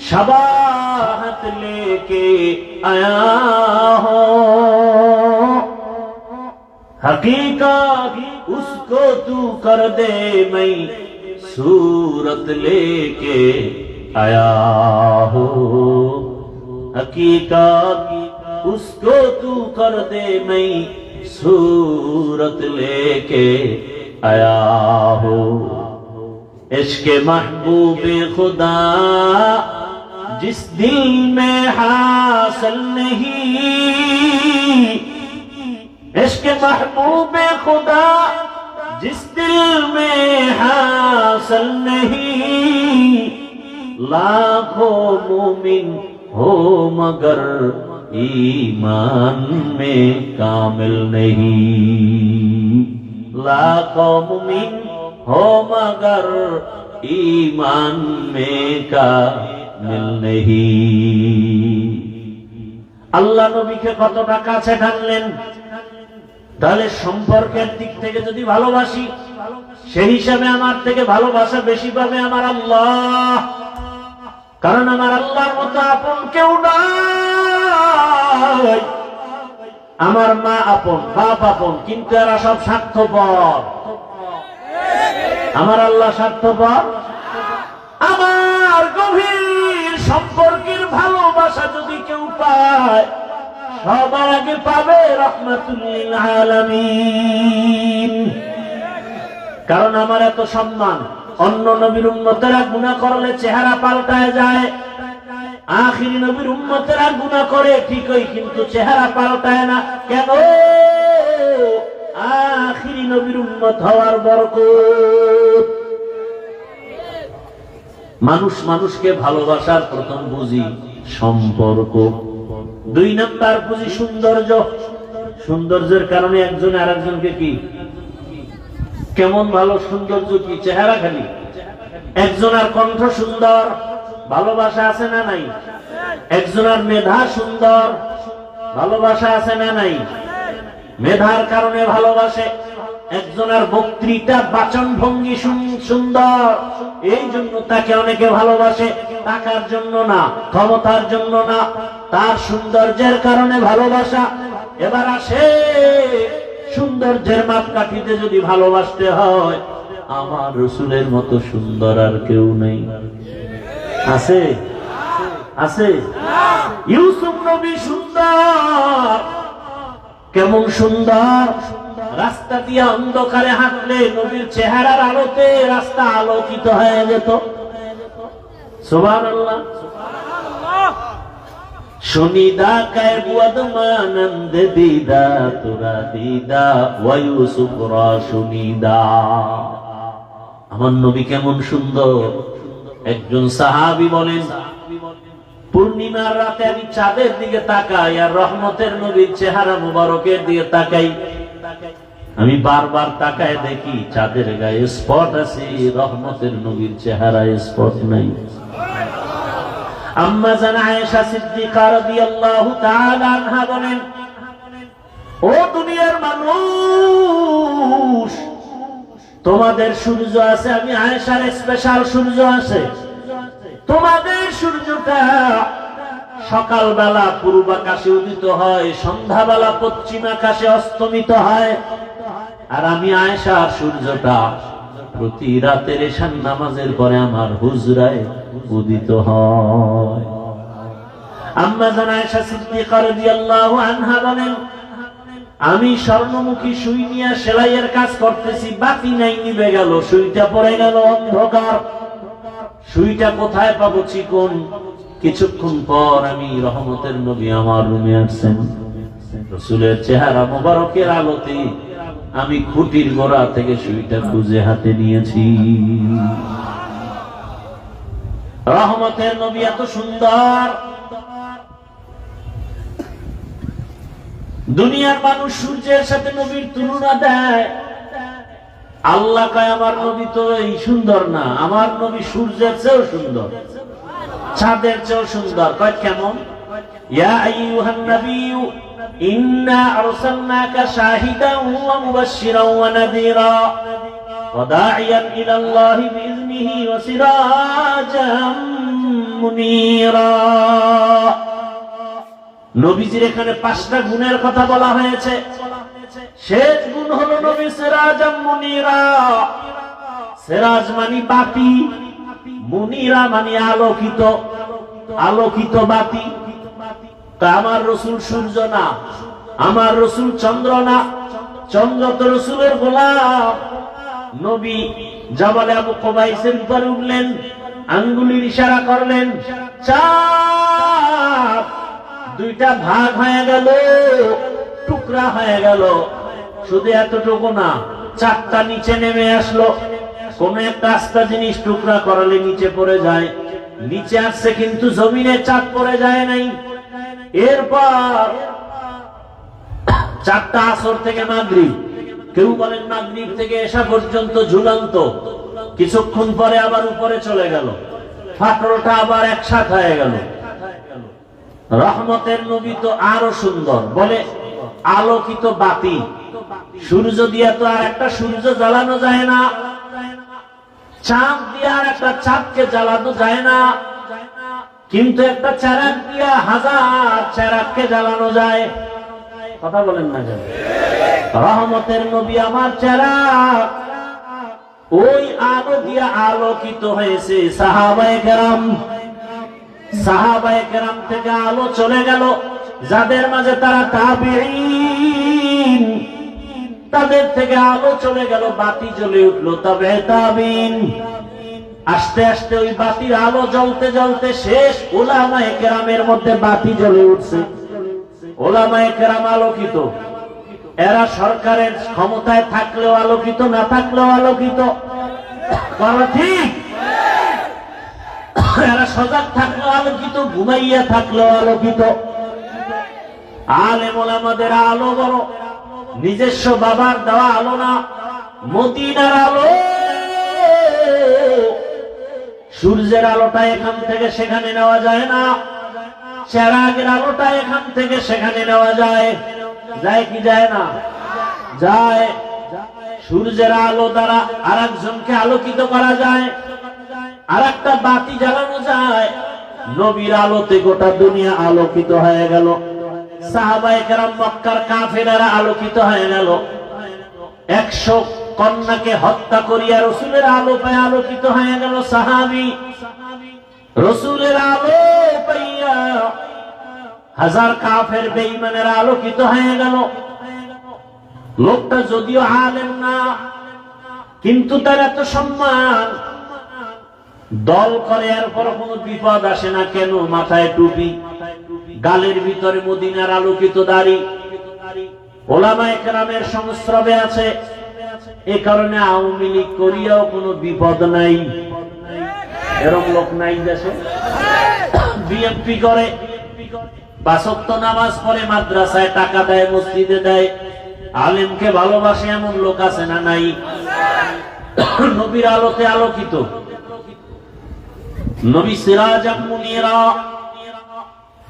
शबाहत लेके आया हो। हकीकत उसको तू कर दे, मैं सूरत लेके आया हो। हकीकत उसको तू कर दे, मैं सूरत लेके आया हो। इश्क महबूबे खुदा जिस दिल में हासिल नहीं, इश्क महबूबे खुदा जिस दिल में हासिल नहीं, लाखों मोमिन हो मगर ईमान में कामिल नहीं। लाखों मोमिन हो मगर ईमान में कामिल नहीं। আল্লাহ নবীকে কতটা কাছে টানলেন। তাহলে সম্পর্কের দিক থেকে যদি ভালোবাসি, সেই হিসাবে আমার থেকে ভালোবাসা বেশি পাবে আমার আল্লাহ। কারণ আমার আল্লাহর মতো আপন কেউ নাই। আমার মা আপন, বাপ আপন, কিন্তু এরা সব স্বার্থপর। আমার আল্লাহ স্বার্থপর। আমার গভীর সম্পর্কের ভালোবাসা যদি কেউ পায়, সবার আগে পাবে রাহমাতুল লিল আলামিন। কারণ আমার এত সম্মান। অন্য নবীর উম্মতেরা গুনাহ করলে চেহারা পাল্টায় যায়, আখিরি নবীর উম্মতেরা গুনাহ করে ঠিকই, কিন্তু চেহারা পাল্টায় না। কেন? আখিরি নবীর উম্মত হওয়ার বরকত। মানুষ মানুষকে ভালোবাসার প্রথম বুঝি সম্পর্ক, 2 নাম্বার বুঝি সৌন্দর্য। সৌন্দর্যের কারণে একজন আরেকজনকে কি কেমন ভালো, সৌন্দর্য কি চেহারা খালি। একজনের কণ্ঠ সুন্দর, ভালোবাসা আছে না নাই? একজনের মেধা সুন্দর, ভালোবাসা আছে না নাই? মেধার কারণে ভালোবাসে। একজনের বক্তৃতা বাচন ভঙ্গি সুন্দর, এই জন্য তাকে অনেকে ভালোবাসে। টাকার জন্য না, ক্ষমতার জন্য না, তার সৌন্দর্যের কারণে ভালোবাসা। এবার আসে সৌন্দর্যের মাপকাঠিতে যদি ভালোবাসতে হয়, আমার রাসূলের মতো সুন্দর আর কেউ নেই। আছে? আছে? ইউসুফ নবী সুন্দর। কেমন সুন্দর! রাস্তা দিয়ে অন্ধকারে হাঁটলে নবীর চেহারার আলোতে রাস্তা আলোকিত হয়ে যেত। সুবহানাল্লাহ। সুনিদা কায় বুয়াদ মানন্দ দিদা তুরা দিদা ওয়া ইউসুফ রা সুনিদা। আমার নবী কেমন সুন্দর! একজন সাহাবী বলেন, পূর্ণিমার রাতে আমি চাঁদের দিকে তাকাই আর রহমতের নবীর চেহারা মুবারকের দিকে তাকাই। আমি বারবার তাকায় দেখি চাঁদের গায়ে স্পট আছে, রহমতের নবীর চেহারায় স্পট নাই। আম্মা জান আয়েশা সিদ্দিকা রাদিয়াল্লাহু তাআলা আনহা বলেন, ও দুনিয়ার মানুষ, তোমাদের সূর্য আছে, আমি আয়েশার স্পেশাল সূর্য আছে। তোমাদের সূর্যটা সকালবেলা পূর্ব আকাশে উদিত হয়, সন্ধ্যাবেলা পশ্চিম আকাশে অস্তমিত হয়। আর আমি আয়েশার সূর্যটা প্রতি রাতের এশার নামাজের পরে আমার হুজরায় উদিত হয়। আম্মা জান আয়েশা সিদ্দিকা রাদিয়াল্লাহু আনহা বলেন, আমি স্বর্ণমুখী সুই নিয়ে সেলাইয়ের কাজ করতেছি, বাতি নাই, নিভে গেল, সুইটা পড়ে গেল, অন্ধকার। সুইটা কোথায় পাবো চিকন? কিছুক্ষণ পর আমি রহমতের নবী আমার রুমে আসছেন। রাসূলের চেহারা মোবারকের আলোতে আমি খুঁটির গোড়া থেকে সুইটা খুঁজে হাতে নিয়েছি। রহমতের নবী এত সুন্দর। দুনিয়ার মানুষ সূর্যের সাথে নবীর তুলনা দেয়। আল্লাহ কয় আমার নবী তো এই সুন্দর না, আমার নবী সূর্যের চেয়েও সুন্দর, চাঁদের চেয়েও সুন্দর। কয় কেমন? ইয়া আইয়ুহান নাবিয়্যু ইন্না আরসালনাকা শাহিদান ওয়া মুবাশশিরান ওয়া নাযীরা ওয়া দাঈয়ান ইলাল্লাহি বিইذনিহি ওয়া সিরাজাম মুনীরা। নবীজির এখানে 5টা গুণের কথা বলা হয়েছে। শেষ গুণ হলো নবী সিরাজাম মুনীরা। সিরাজ মানে বাতি, মুনীরা মানে আলোকিত, আলোকিত বাতি। আমার রসুল সূর্য না, আমার রসুল চন্দ্র না, চন্দ্র তো রসুলের গোলাম। নবী জাবালে আবু কুবাইসের উপরে উঠলেন, আঙ্গুলির ইশারা করলেন, চাঁদ 2টা ভাগ হয়ে গেল, টুকরা হয়ে গেল। শুধু এতটুকু না, 4টা নিচে নেমে আসলো। কোন একটা আস্তা জিনিস টুকরা করালে নিচে পড়ে যায়, নিচে আসছে কিন্তু জমিনে চাঁদ পড়ে যায় নাই। এরপর 4টা আসর থেকে মাগরিব, কেউ বলেন মাগরিব থেকে এশা পর্যন্ত ঝুলন্ত, কিছুক্ষণ পরে আবার উপরে চলে গেল, ফাটলটা আবার একসাথে হয়ে গেল। রহমতের নবী তো আরো সুন্দর, বলে আলোকিত বাতি। সূর্য দিয়া তো আর একটা সূর্য জ্বালানো যায় না, চাঁদ দিয়ে আর একটা চাঁদকে জ্বালানো যায় না, কিন্তু একটা চেরাগ দিয়া 1000 চেরাগকে জ্বালানো যায়। কথা বলেন না কেন? রহমতের নবী আমার চেরাগ, ওই আলো দিয়া আলোকিত হয়েছে সাহাবায়ে কেরাম। সাহাবায়ে কেরাম থেকে আলো চলে গেল যাদের মাঝে, তারা তাবেঈন, তাদের থেকে আলো চলে গেল, বাতি জ্বলে উঠলো তবে তাবেঈন। আস্তে আস্তে ওই বাতির আলো জ্বলতে জ্বলতে শেষ উলামায়ে কেরামের মধ্যে বাতি জ্বলে উঠছে। উলামায়ে কেরাম আলোকিত, এরা সরকারের ক্ষমতায় থাকলেও আলোকিত, না থাকলেও আলোকিত। ঠিক, এরা সজাগ থাকলেও আলোকিত, ঘুমাইয়া থাকলেও আলোকিত। আলেম ওলামাদের আলো বড়, নিজস্ব বাবার দেওয়া আলো না, মদিনার আলো। সূর্যের আলোটা এখান থেকে সেখানে নেওয়া যায় না, চেরাগের আলোটা এখান থেকে সেখানে নেওয়া যায়, যায় কি যায় না? যায়। সূর্যের আলো দ্বারা আরেকজনকে আলোকিত করা যায়, আরেকটা বাতি জ্বালানো যায়। নবীর আলোতে গোটা দুনিয়া আলোকিত হয়ে গেল। সাহাবায়ে কেরাম, মক্কার কাফেররা আলোকিত হয়ে গেল। 100 কন্যাকে হত্যা করিয়া রসুলের আলো পায় আলোকিত হয়ে গেল সাহাবী। রসুলের আলো পাইয়া 1000 কাফের বেঈমানেরা আলোকিত হয়ে গেল। লোকটা যদিও আলেম না, কিন্তু তার এত সম্মান, দল করে, এরপর কোনো বিপদ আসে না কেন? মাথায় টুপি, গালের ভিতরে মদিনার আলোকিত দাড়ি, ওলামায়ে কেরামের সংস্রবে আছে। এ কারণে আওয়ামী লীগ করিয়াও কোনো বিপদ নাই। এরকম লোক নাই দেশে? বিএনপি করে, 5 ওয়াক্ত নামাজ পড়ে, মাদ্রাসায় টাকা দেয়, মসজিদে দেয়, আলেমকে ভালোবাসে, এমন লোক আছে না নাই? নবীর আলোতে আলোকিত, নবী সিরাজাম মুনীরা।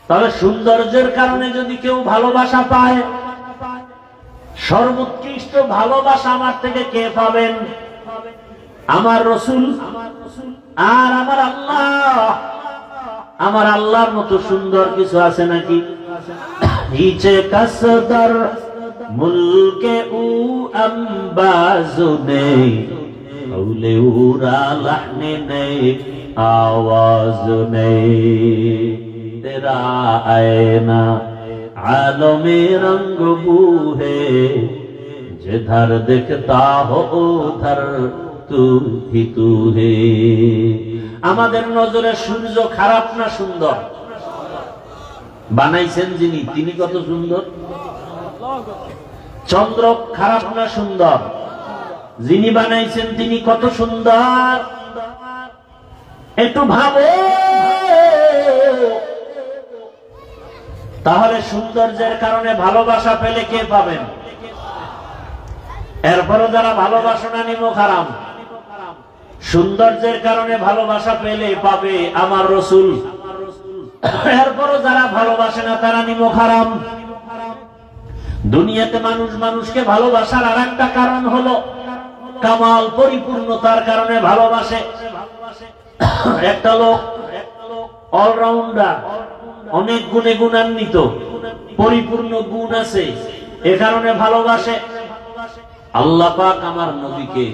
তবে সৌন্দর্যের কারণে যদি কেউ ভালোবাসা পায়, সর্বোৎকৃষ্ট ভালোবাসা আমার থেকে কে পাবেন? আমার রসুল আর আমার আল্লাহ। আমার আল্লাহর মতো সুন্দর কিছু আছে নাকি? নিচে কাসদার মুলকে উ আম্বাজু নেই, হৌলে উরা লাহনে নেই, आवाज नहीं तेरा आईना आलमे रंग बू है जिधर दिखता हो उधर तू ही तू है। আমাদের নজরে সূর্য খারাপ না সুন্দর? বানাইছেন যিনি, তিনি কত সুন্দর। চন্দ্র খারাপ না সুন্দর? যিনি বানাইছেন তিনি কত সুন্দর। একটু ভাবো, তাহলে সৌন্দর্যের কারণে ভালোবাসা পেলে কে পাবেন? এরপরও যারা ভালোবাসা না নিমক হারাম। সৌন্দর্যের কারণে ভালোবাসা পেলে পাবে আমার রসুল। এরপরও যারা ভালোবাসে না তারা নিমক হারাম। দুনিয়াতে মানুষ মানুষকে ভালোবাসার আর একটা কারণ হলো কামাল, পরিপূর্ণতার কারণে ভালোবাসে। একটা লোক অলরাউন্ডার, অনেক গুণে গুণান্বিত, পরিপূর্ণ গুণ আছে, এ কারণে ভালোবাসে। আল্লাহ পাক আমার নবীকে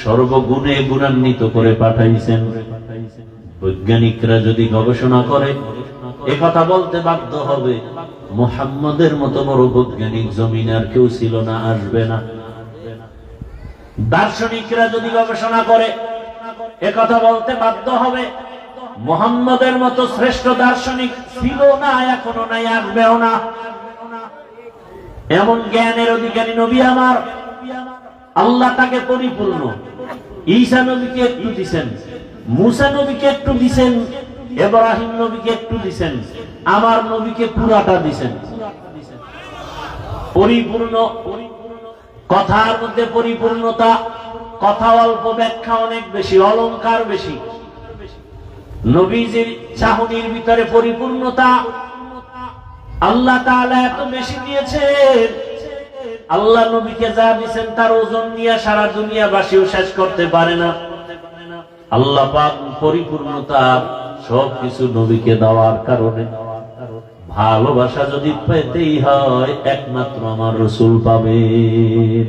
সর্বগুণে গুণান্বিত করে পাঠাইছেন। বৈজ্ঞানিকরা যদি গবেষণা করে এ কথা বলতে বাধ্য হবে, মুহাম্মদের মতো বড় বৈজ্ঞানিক জমিনে আর কেউ ছিল না, আসবে না। দার্শনিকরা যদি গবেষণা করে এ কথা বলতে বাধ্য হবে, মুহাম্মদের মতো শ্রেষ্ঠ দার্শনিক ছিল না, এখনো নাই, আসবেও না। এমন জ্ঞানের অধিকারী নবী আমার, আল্লাহ তাকে পরিপূর্ণ। ঈসা নবীকে একটু দিছেন, মুসা নবীকে একটু দিছেন, ইব্রাহিম নবীকে একটু দিছেন, আমার নবীকে পুরাটা দিছেন। পরিপূর্ণ, কথার মধ্যে পরিপূর্ণতা, কথা অল্প, ব্যাখ্যা অনেক বেশি, অলংকার বেশি। নবীজির চাহনির ভিতরে পরিপূর্ণতা আল্লাহ তাআলা এত বেশি দিয়েছেন, আল্লাহ নবীকে যা দিয়েছেন তার ওজন নিয়ে সারা দুনিয়াবাসীও শেষ করতে পারে না। আল্লাহ পাক পরিপূর্ণতা সবকিছু নবীকে দেওয়ার কারণে ভালোবাসা যদি পেতেই হয় একমাত্র আমার রাসূল পাবেন।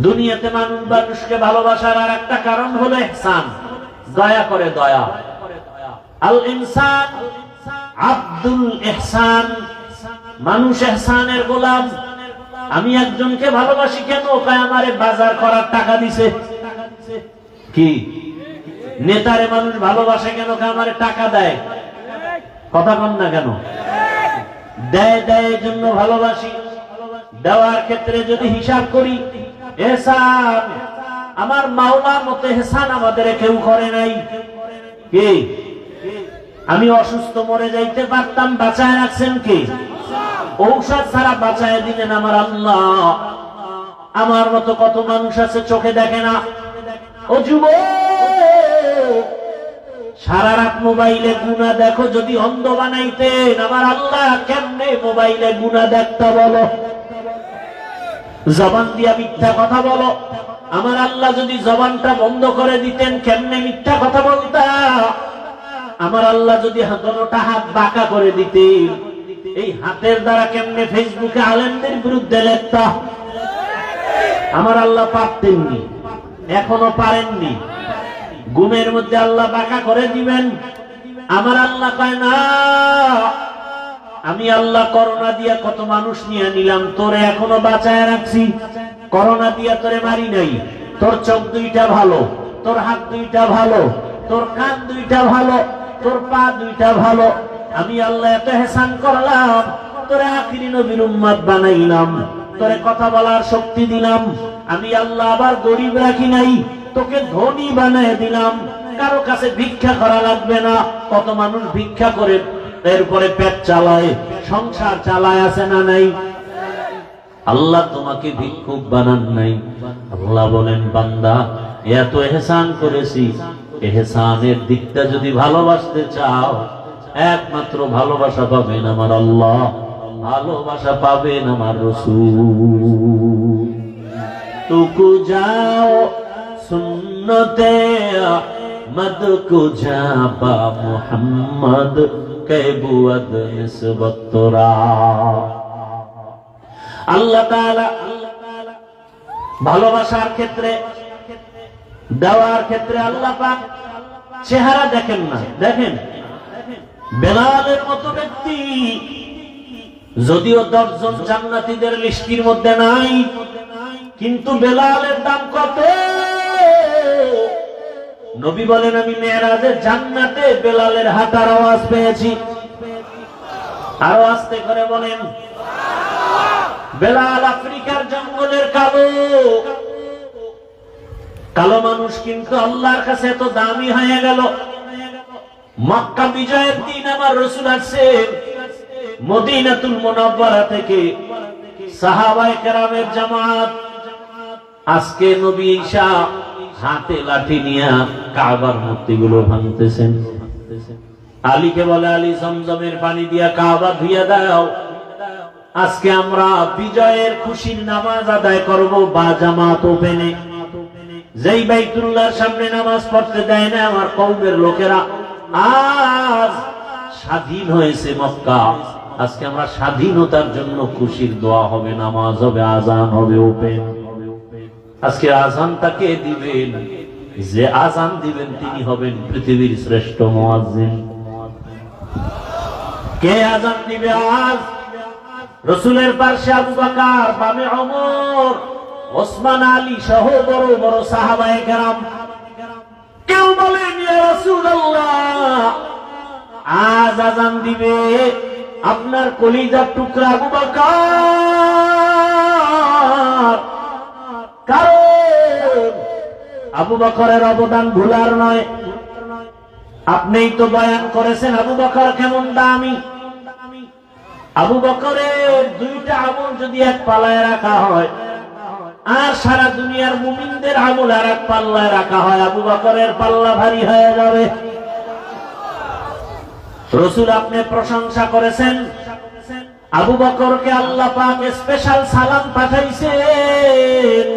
দুনিয়াতে মানুষ মানুষকে ভালোবাসার আর একটা কারণ হলো ইহসান, দয়া করে, দয়া। আল ইনসান আব্দুল ইহসান, মানুষ ইহসানের গোলাম। আমি একজনকে ভালোবাসি কেন? কয় আমারে বাজার করার টাকা দিছে। কি নেতারে মানুষ ভালোবাসে কেন? কয় আমারে টাকা দেয়। কথা কন না কেন? দেয়, দেয় এই জন্য ভালোবাসি। দেওয়ার ক্ষেত্রে যদি হিসাব করি, ইহসান আমার মাওলার মতো ইহসান আমাদের কেউ করে নাই। কে? আমি অসুস্থ মরে যাইতে পারতাম, বাঁচায় রাখছেন কে? ঔষধ ছাড়া বাঁচায় দিলেন আমার আল্লাহ। আমার মতো কত মানুষ আছে চোখে দেখে না। ও যুবক, সারা রাত মোবাইলে গুনাহ দেখো, যদি অন্ধ বানাইতেন আমার আল্লাহ কেমনে মোবাইলে গুনাহ দেখতে বলো? জবান দিয়া মিথ্যা কথা বলো, আমার আল্লাহ যদি জবানটা বন্ধ করে দিতেন কেমনে মিথ্যা কথা বলতা? আমার আল্লাহ যদি দুটো হাত বাঁকা করে দিতেন, এই হাতের দ্বারা কেমনে ফেসবুকে আলেমদের বিরুদ্ধে লেখতা? আমার আল্লাহ পারতেননি, এখনো পারেননি। গুণের মধ্যে আল্লাহ বাঁকা করে দিবেন। আমার আল্লাহ কয় না, আমি আল্লাহ করোনা দিয়া কত মানুষ নিয়ে নিলাম, তোরে এখনো বাঁচায় রাখছি। করোনা দিয়া তোরে মারি নাই। তোর চোখ দুইটা ভালো, তোর হাত দুইটা ভালো, তোর কান দুইটা ভালো, তোর পা দুইটা ভালো। আমি আল্লাহ এত ইহসান করলাম, তোরে আখিরি নবীর উম্মত বানাইলাম, তোরে কথা বলার শক্তি দিলাম। আমি আল্লাহ আবার গরিব রাখি নাই, তোকে ধনী বানায় দিলাম। কারো কাছে ভিক্ষা করা লাগবে না। কত মানুষ ভিক্ষা করে এরপরে পেট চালায়, সংসার চালায়, আছে না নাই? আল্লাহ তোমাকে ভিক্ষুক বানান নাই। আল্লাহ বলেন, বান্দা এত ইহসান করেছি, ইহসানের দিকটা যদি ভালোবাসতে চাও একমাত্র ভালোবাসা পাবেন আমার আল্লাহ, ভালোবাসা পাবেন আমার রাসূল। তুকু যাও সুন্নতে আহমদ কো জাবা মুহাম্মদ কে বুয়াদ নিসবত তোরা। আল্লাহ তাআলা ভালোবাসার ক্ষেত্রে, দেওয়ার ক্ষেত্রে আল্লাহ পাক চেহারা দেখেন না। দেখেন বেলালের মতো ব্যক্তি যদিও 10 জন জান্নাতীদের লিস্টির মধ্যে নাই, কিন্তু বেলালের দাম কত? নবী বলেন, আমি মেরাজে জান্নাতে বেলালের হাঁটার আওয়াজ পেয়েছি। আরো আস্তে করে বলেন। বেলাল আফ্রিকার জঙ্গলের কালো কালো মানুষ, কিন্তু আল্লাহর কাছে এত দামি হয়ে গেল। মক্কা বিজয়ের দিন আমার রাসূল আসেন মদিনাতুল মুনাওয়ারা থেকে সাহাবায়ে কেরামের জামাত। আজকে নবী ঈসা হাতে লাঠি নিয়ে কাবার মূর্তিগুলো ভাঙতেছেন। আলীকে বলে, আলী জমজমের পানি দিয়া কাবা ধুইয়া দাও। আজকে আমরা বিজয়ের খুশির নামাজ আদায় করব বা জামাত ওপেনে। যেই বাইতুল্লাহর সামনে নামাজ পড়তে দেয় না আমার কওমের লোকেরা, আজ স্বাধীন হয়েছে মক্কা। আজকে আমরা স্বাধীনতার জন্য খুশির দোয়া হবে, নামাজ হবে, আজান হবে ওপেন। আজকে আজানটাকে দিবেন, যে আজান দিবেন তিনি হবেন পৃথিবীর শ্রেষ্ঠ মুয়াজ্জিন। কে আজান দিবে আজ? রাসূলের পাশে আবু বকর, বামে ওমর, ওসমান, আলী সহ বড় বড় সাহাবায়ে কেরাম। কেউ বলেন ইয়া রাসূলুল্লাহ আজ আজান দিবে আপনার কলিজার টুকরা আবু বকর। কারণ আবু বকরের অবদান ভুলার নয়। আপনিই তো বয়ান করেছেন আবু বকর কেমন দামি। আবু বকরের দুইটা আমল যদি এক পাল্লায় রাখা হয় আর সারা দুনিয়ার মুমিনদের আমল আর এক পাল্লায় রাখা হয়, আবু বকরের পাল্লা ভারী হয়ে যাবে। রাসূল আপনি প্রশংসা করেছেন আবু বকরকে, আল্লাহ পাক স্পেশাল সালাম পাঠাইছেন।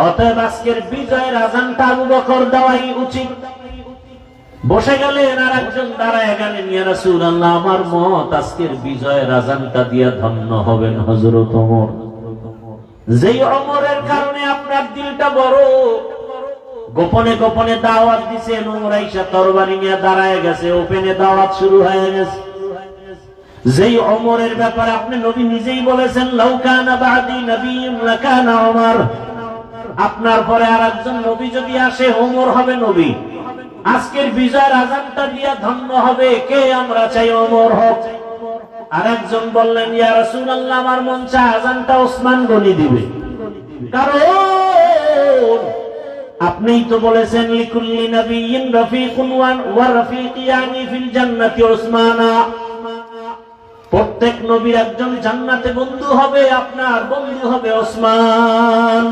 অতএব আজকের বিজয়ের আজানটা আবু বকর দেওয়াই উচিত। বসে গেলেন আর একজন দাঁড়ায় গেলেন, ইয়া রাসূলুল্লাহ আমার মত আজকের বিজয়ের আজানটা দিয়া ধন্য হবেন হযরত ওমর। যেই ওমরের কারণে আপনার দিলটা বড়, গোপনে গোপনে দাওয়াত দিছেন, ওমর আইসা তরবারি নিয়ে দাঁড়ায় গেছে, ওপেনে দাওয়াত শুরু হয়ে গেছে। যেই ওমরের ব্যাপারে আপনি নবী নিজেই বলেছেন লাউ কানা বাদি নবিয়্যুন লাকানা ওমর, আপনার পরে আরেকজন নবী যদি আসে ওমর হবে নবী। আজকের বিজয়ের আজানটা দিয়া ধন্য হবে কে? আমরা চাই ওমর হোক। আরেকজন বললেন ইয়া রাসূলুল্লাহ আমার মন চায় আজানটা ওসমান গনি দিবে। কারণ আপনিই তো বলেছেন লিকুল্লি নাবিয়্যিন রাফিকুন ওয়া রাফিকিয়ানি ফিল জান্নাতি উসমানা, প্রত্যেক নবীর একজন জান্নাতে বন্ধু হবে, আপনার বন্ধু হবে ওসমান।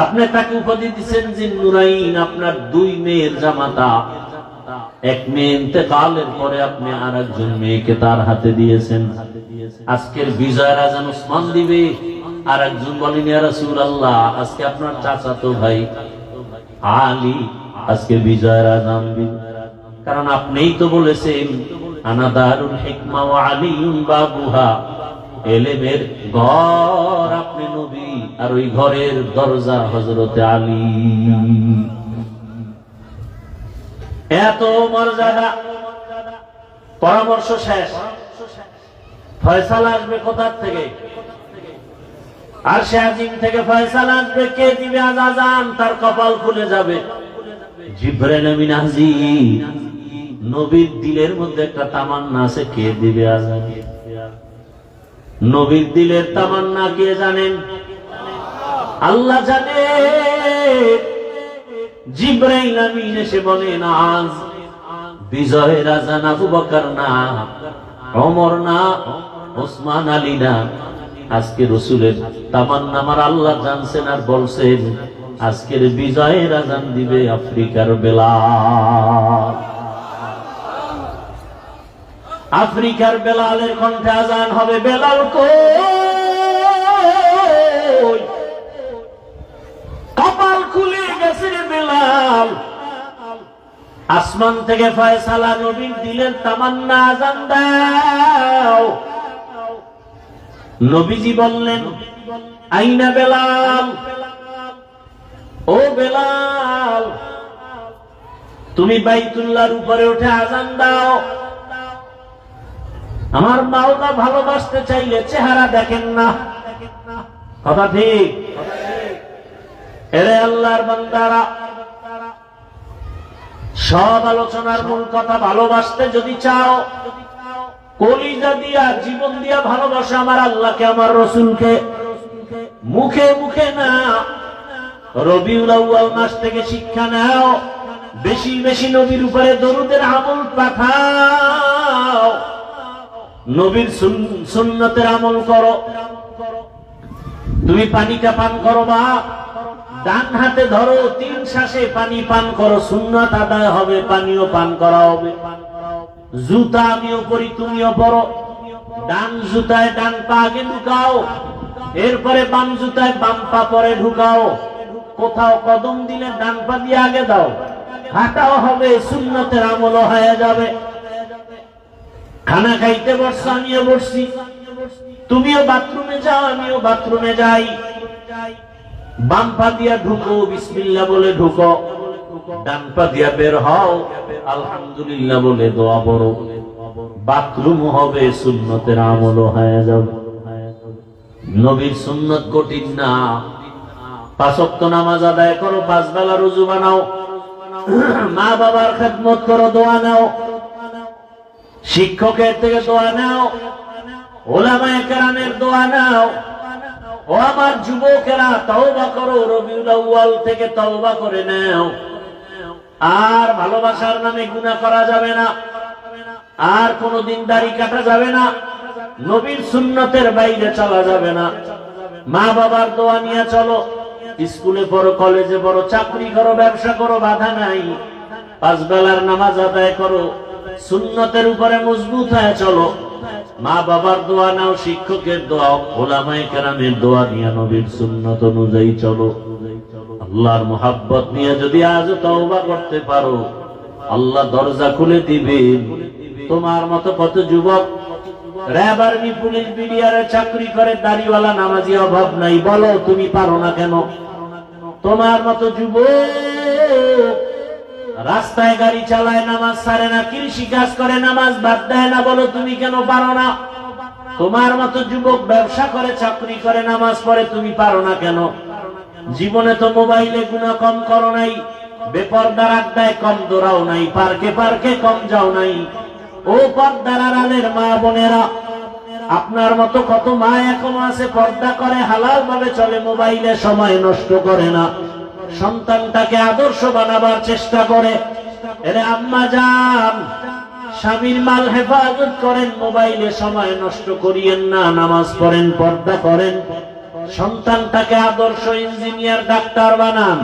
আপনি তাকে উপাধি দিচ্ছেন জিন্নুরাইন, আপনার দুই মেয়ের জামাতা। এক মেয়ে ইন্তেকালের পরে আপনি আর একজন মেয়েকে তার হাতে দিয়েছেন। আজকের বিজয়ের আজান ওসমান দিবে। আর একজন বলেন ইয়া রাসূলুল্লাহ আজকে আপনার চাচাতো ভাই আলী আজকে বিজয়ের আজান দিবে। কারণ আপনিই তো বলেছেন আনা দারুল হিকমা ওয়া আলিয়ুন বাবুহা, এলেমের ঘর আপনি নবী আর ওই ঘরের দরজা হযরতে আলী। এত মর্যাদা। পরামর্শ শেষ, ফয়সালা আসবে কোথা থেকে? আরশে আজিম থেকে ফয়সালা আসবে। কে দিবে আজান? তার কপাল খুলে যাবে। জিবরাইল আমিন হাজির। নবীর দিলের মধ্যে একটা তামান্না আছে, কে দিবে আজান? নবীর দিলের তামান্না কে জানেন? আল্লাহ জানে। জিবরাইল আমিন এসে বলেন আজ বিজয়ের আজান আবু বকর না, ওমর না, ওসমান, আলী না, আজকে রাসূলের তামান্না আমার আল্লাহ জানছেন আর বলছেন আজকের বিজয়ের আজান দিবে আফ্রিকার বেলাল। আফ্রিকার বেলালের কণ্ঠে আজান হবে। বেলাল কই? কপাল খুলে গেছে বেলাল। আসমান থেকে ফয়সালা, নবীর দিলের তামান্না আজান দাও। নবীজি বললেন আইনা বেলাল, ও বেলাল তুমি বাইতুল্লাহর উপরে উঠে আজান দাও। আমার মাওলা ভালোবাসতে চাইলে চেহারা দেখেন না, কথা ঠিক? এরে আল্লাহর বান্দারা, সব আলোচনার মূল কথা ভালোবাসতে যদি চাও কলিজা দিয়া জীবন দিয়া ভালোবাসো আমার আল্লাহকে, আমার রাসূলকে। মুখে মুখে না, রবিউল আউয়াল মাস থেকে শিক্ষা নাও। বেশি বেশি নবীর উপরে দরুদের আমল পাঠাও, নবীর সুন্নতের আমল করো। তুমি পানিটা পান করো বা ডান হাতে ধরো, 3 শ্বাসে পানি পান করো, সুন্নাত আদায় হবে, পানিও পান করা হবে। জুতা আমিও করি, তুমিও পরো। ডান জুতায় ডান পা আগে ঢুকাও, এরপরে বাম জুতায় বাম পা পরে ঢুকাও। কোথাও কদম দিলে ডান পা দিয়ে আগে দাও, হাঁটাও হবে, সুন্নতের আমলও হয়ে যাবে। খানা খাইতে বসছো, আমিও বসছি, তুমিও বাথরুমে যাও, আমিও বাথরুমে যাই। বাম পা দিয়া ঢুকো, বিসমিল্লাহ বলে ঢুকো, ডান পা দিয়া বের হও, আলহামদুলিল্লাহ বলে দোয়া পড়ো। বাথরুম হবে, সুন্নতের আমলও হয়ে যাবে। নবীর সুন্নত কঠিন না। 5 ওয়াক্ত নামাজ আদায় করো, 5 বেলা রোজা বানাও, মা বাবার খেদমত করো, দোয়া নাও, শিক্ষকের থেকে দোয়া নাও, ওলামায়ে কেরামের দোয়া নাও। ও আমার যুবকেরা, তওবা করো, রবিউল আউয়াল থেকে তওবা করে নাও। আর ভালোবাসার নামে গুনাহ করা যাবে না, আর কোনদিন দাড়ি কাটা যাবে না, নবীর সুন্নতের বাইরে চলা যাবে না। মা বাবার দোয়া নিয়ে চলো, স্কুলে পড়ো, কলেজে পড়ো, চাকরি করো, ব্যবসা করো, বাধা নাই। 5 বেলার নামাজ আদায় করো, সুন্নতের উপরে মজবুত হয়ে চলো। মা বাবার দোয়া নাও, শিক্ষকের দোয়া, ওলামায়ে কেরামের দোয়া নিয়ে নবীর সুন্নত অনুযায়ী চলো। আল্লাহর মোহাব্বত নিয়ে যদি আজ তওবা করতে পারো, আল্লাহ দরজা খুলে দিবেন। তোমার মতো কত যুবক র‍্যাব, আর্মি, পুলিশ, বিডিআরে চাকরি করে, দাড়িওয়ালা নামাজি অভাব নাই। বলো তুমি পারো না কেন? তোমার মতো যুবক রাস্তায় গাড়ি চালায়, নামাজ ছাড়ে না, কৃষি কাজ করে, নামাজ বাদ দেয় না। বলো তুমি কেন পারো না? তোমার মতো যুবক ব্যবসা করে, চাকরি করে, নামাজ পড়ে, তুমি পারো না কেন? জীবনে তো মোবাইলে গুনাহ কম করো নাই, বেপরদার আড্ডায় কম দৌড়াও নাই, পার্কে পার্কে কম যাও নাই। ও পর্দার আড়ালের মা বোনেরা, আপনার মতো কত মা এখনো আছে পর্দা করে, হালাল ভাবে চলে, মোবাইলে সময় নষ্ট করে না, সন্তানটাকে আদর্শ বানাবার চেষ্টা করে। এরে আম্মা জান, স্বামীর মাল হেফাজত করেন, মোবাইলে সময় নষ্ট করিয়েন না, নামাজ পড়েন, পর্দা করেন, সন্তানটাকে আদর্শ ইঞ্জিনিয়ার, ডাক্তার বানান।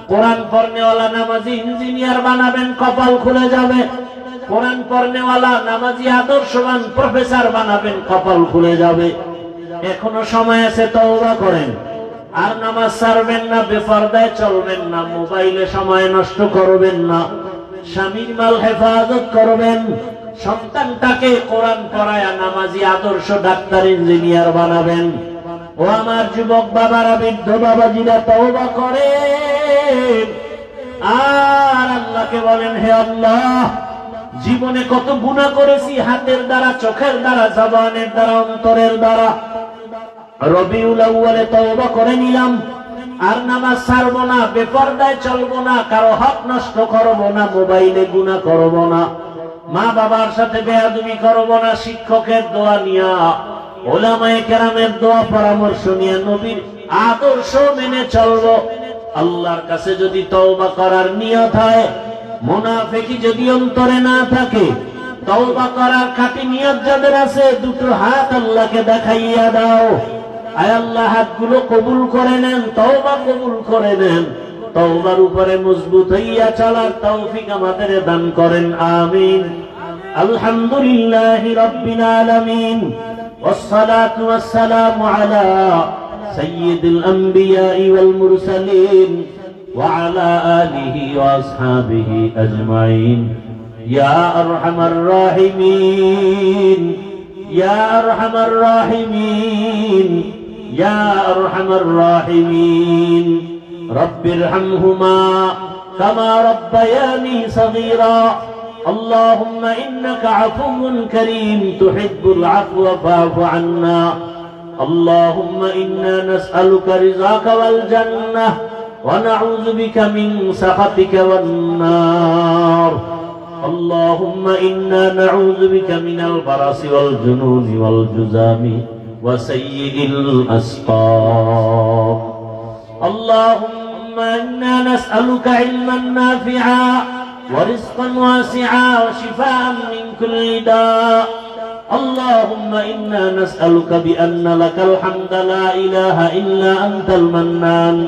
কোরআন পড়নেওয়ালা নামাজি ইঞ্জিনিয়ার বানাবেন, কপাল খুলে যাবে। কোরআন পড়নেওয়ালা নামাজি আদর্শবান প্রফেসর বানাবেন, কপাল খুলে যাবে। এখনো সময় আছে, তওবা করেন। আর নামাজ ছাড়বেন না, বেপরদায় চলবেন না, মোবাইলে সময় নষ্ট করবেন না, স্বামীর মাল হেফাজত করবেন, সন্তানটাকে কোরআন পড়ায়া নামাজি আদর্শ ডাক্তার ইঞ্জিনিয়ার বানাবেন। ও আমার যুবক বাবারা, বৃদ্ধ বাবাজিরা, তওবা করেন আর আল্লাহকে বলেন, হে আল্লাহ, জীবনে কত গুনাহ করেছি, হাতের দ্বারা, চোখের দ্বারা, জবানের দ্বারা, অন্তরের দ্বারা। রবিউল আউয়ালে তওবা করে নিলাম, আর নামাজ ছাড়বো না, বেপরদায় চলবো না, কারো হক নষ্ট করবো না, মোবাইলে গুনাহ করবো না, মা বাবার সাথে বেয়াদবি করবো না, শিক্ষকের দোয়া নিয়া, ওলামায়ে কেরামের দোয়া পরামর্শ নিয়ে নবীর আদর্শ মেনে চলবো। আল্লাহর কাছে যদি তওবা করার নিয়ত হয়, মুনাফিকি যদি অন্তরে না থাকে, তওবা করার খাঁটি নিয়ত যাদের আছে, দুটো হাত আল্লাহকে দেখাইয়া দাও। আয় আল্লাহ, হাতগুলো কবুল করে নেন, তওবা কবুল করে নেন, তওবার উপরে মজবুত হইয়া চলার তৌফিক আমাদের দান করেন, আমিন। আলহামদুলিল্লাহি রাব্বিল আলামিন, والصلاة والسلام على سيد الأنبياء والمرسلين وعلى آله وأصحابه أجمعين. يا أرحم الراحمين، يا أرحم الراحمين، يا أرحم الراحمين. رب ارحمهما كما ربياني صغيرا. اللهم إنك عفو كريم تحب العفو فاعف عنا. اللهم إنا نسألك رضاك والجنة ونعوذ بك من سخطك والنار. اللهم إنا نعوذ بك من البرص والجنون والجذام وسيء الأسقام. اللهم إنا نسألك علما نافعا ورزقا واسعا وشفاء من كل داء اللهم إنا نسألك بأن لك الحمد لا إله إلا أنت المنان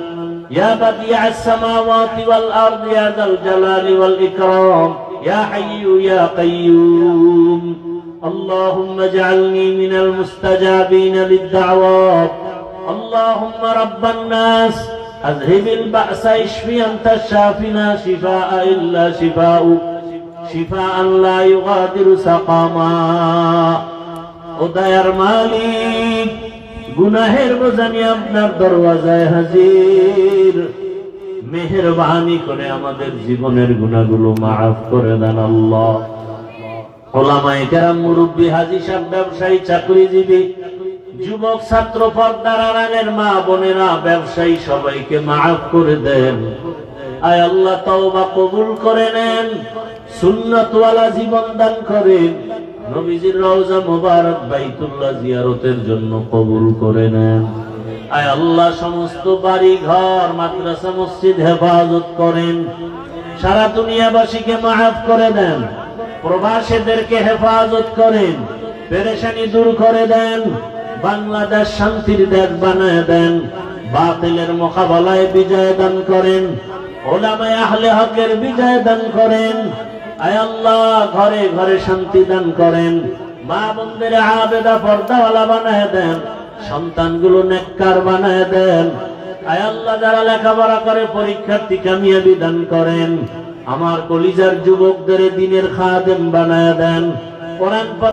يا بديع السماوات والأرض يا ذا الجلال والإكرام يا حي يا قيوم اللهم اجعلني من المستجابين للدعوات اللهم رب الناس أذهب البأس اشفي أنت الشافي لا شفاء إلا شفاؤك شفاء لا يغادر سقما উদয়ের মালিক গুনাহের বোঝা নিয়ে আপনার দরওয়াজায় হাজির মেহেরবানি করে আমাদের জীবনের গুনাহগুলো মাফ করে দেন আল্লাহ ওলামায়ে কেরাম মুরব্বি হাজী সাহেব ব্যবসায়ী চাকরিজীবী যুবক ছাত্র পর্দার আড়ালের মা বোনেরা ব্যবসায়ী সবাইকে মাফ করে দেন আয় আল্লাহ তওবা কবুল করে নেন সুন্নাতওয়ালা জীবন দান করেন নবীজির রওজা মুবারক বাইতুল্লাহ জিয়ারতের জন্য কবুল করে নেন আয় আল্লাহ সমস্ত বাড়ি ঘর মাদ্রাসা মসজিদ হেফাজত করেন সারা দুনিয়াবাসীকে মাফ করে দেন প্রবাসীদেরকে হেফাজত করেন পেরেশানি দূর করে দেন বাংলাদেশ শান্তির দেশ বানায় দেন বাতিলের মোকাবেলায় বিজয় দান করেন উলামায়ে আহলে হকের বিজয় দান করেন আয় আল্লাহ ঘরে ঘরে শান্তি দান করেন মা বোনদের আবেদা পর্দাওয়ালা বানায় দেন সন্তানগুলো নেককার বানায় দেন আয় আল্লাহ যারা লেখাপড়া করে পরীক্ষার্থী কামিয়াবি দান করেন আমার কলিজার যুবকদের দ্বীনের খাদেম বানায় দেন কোরআন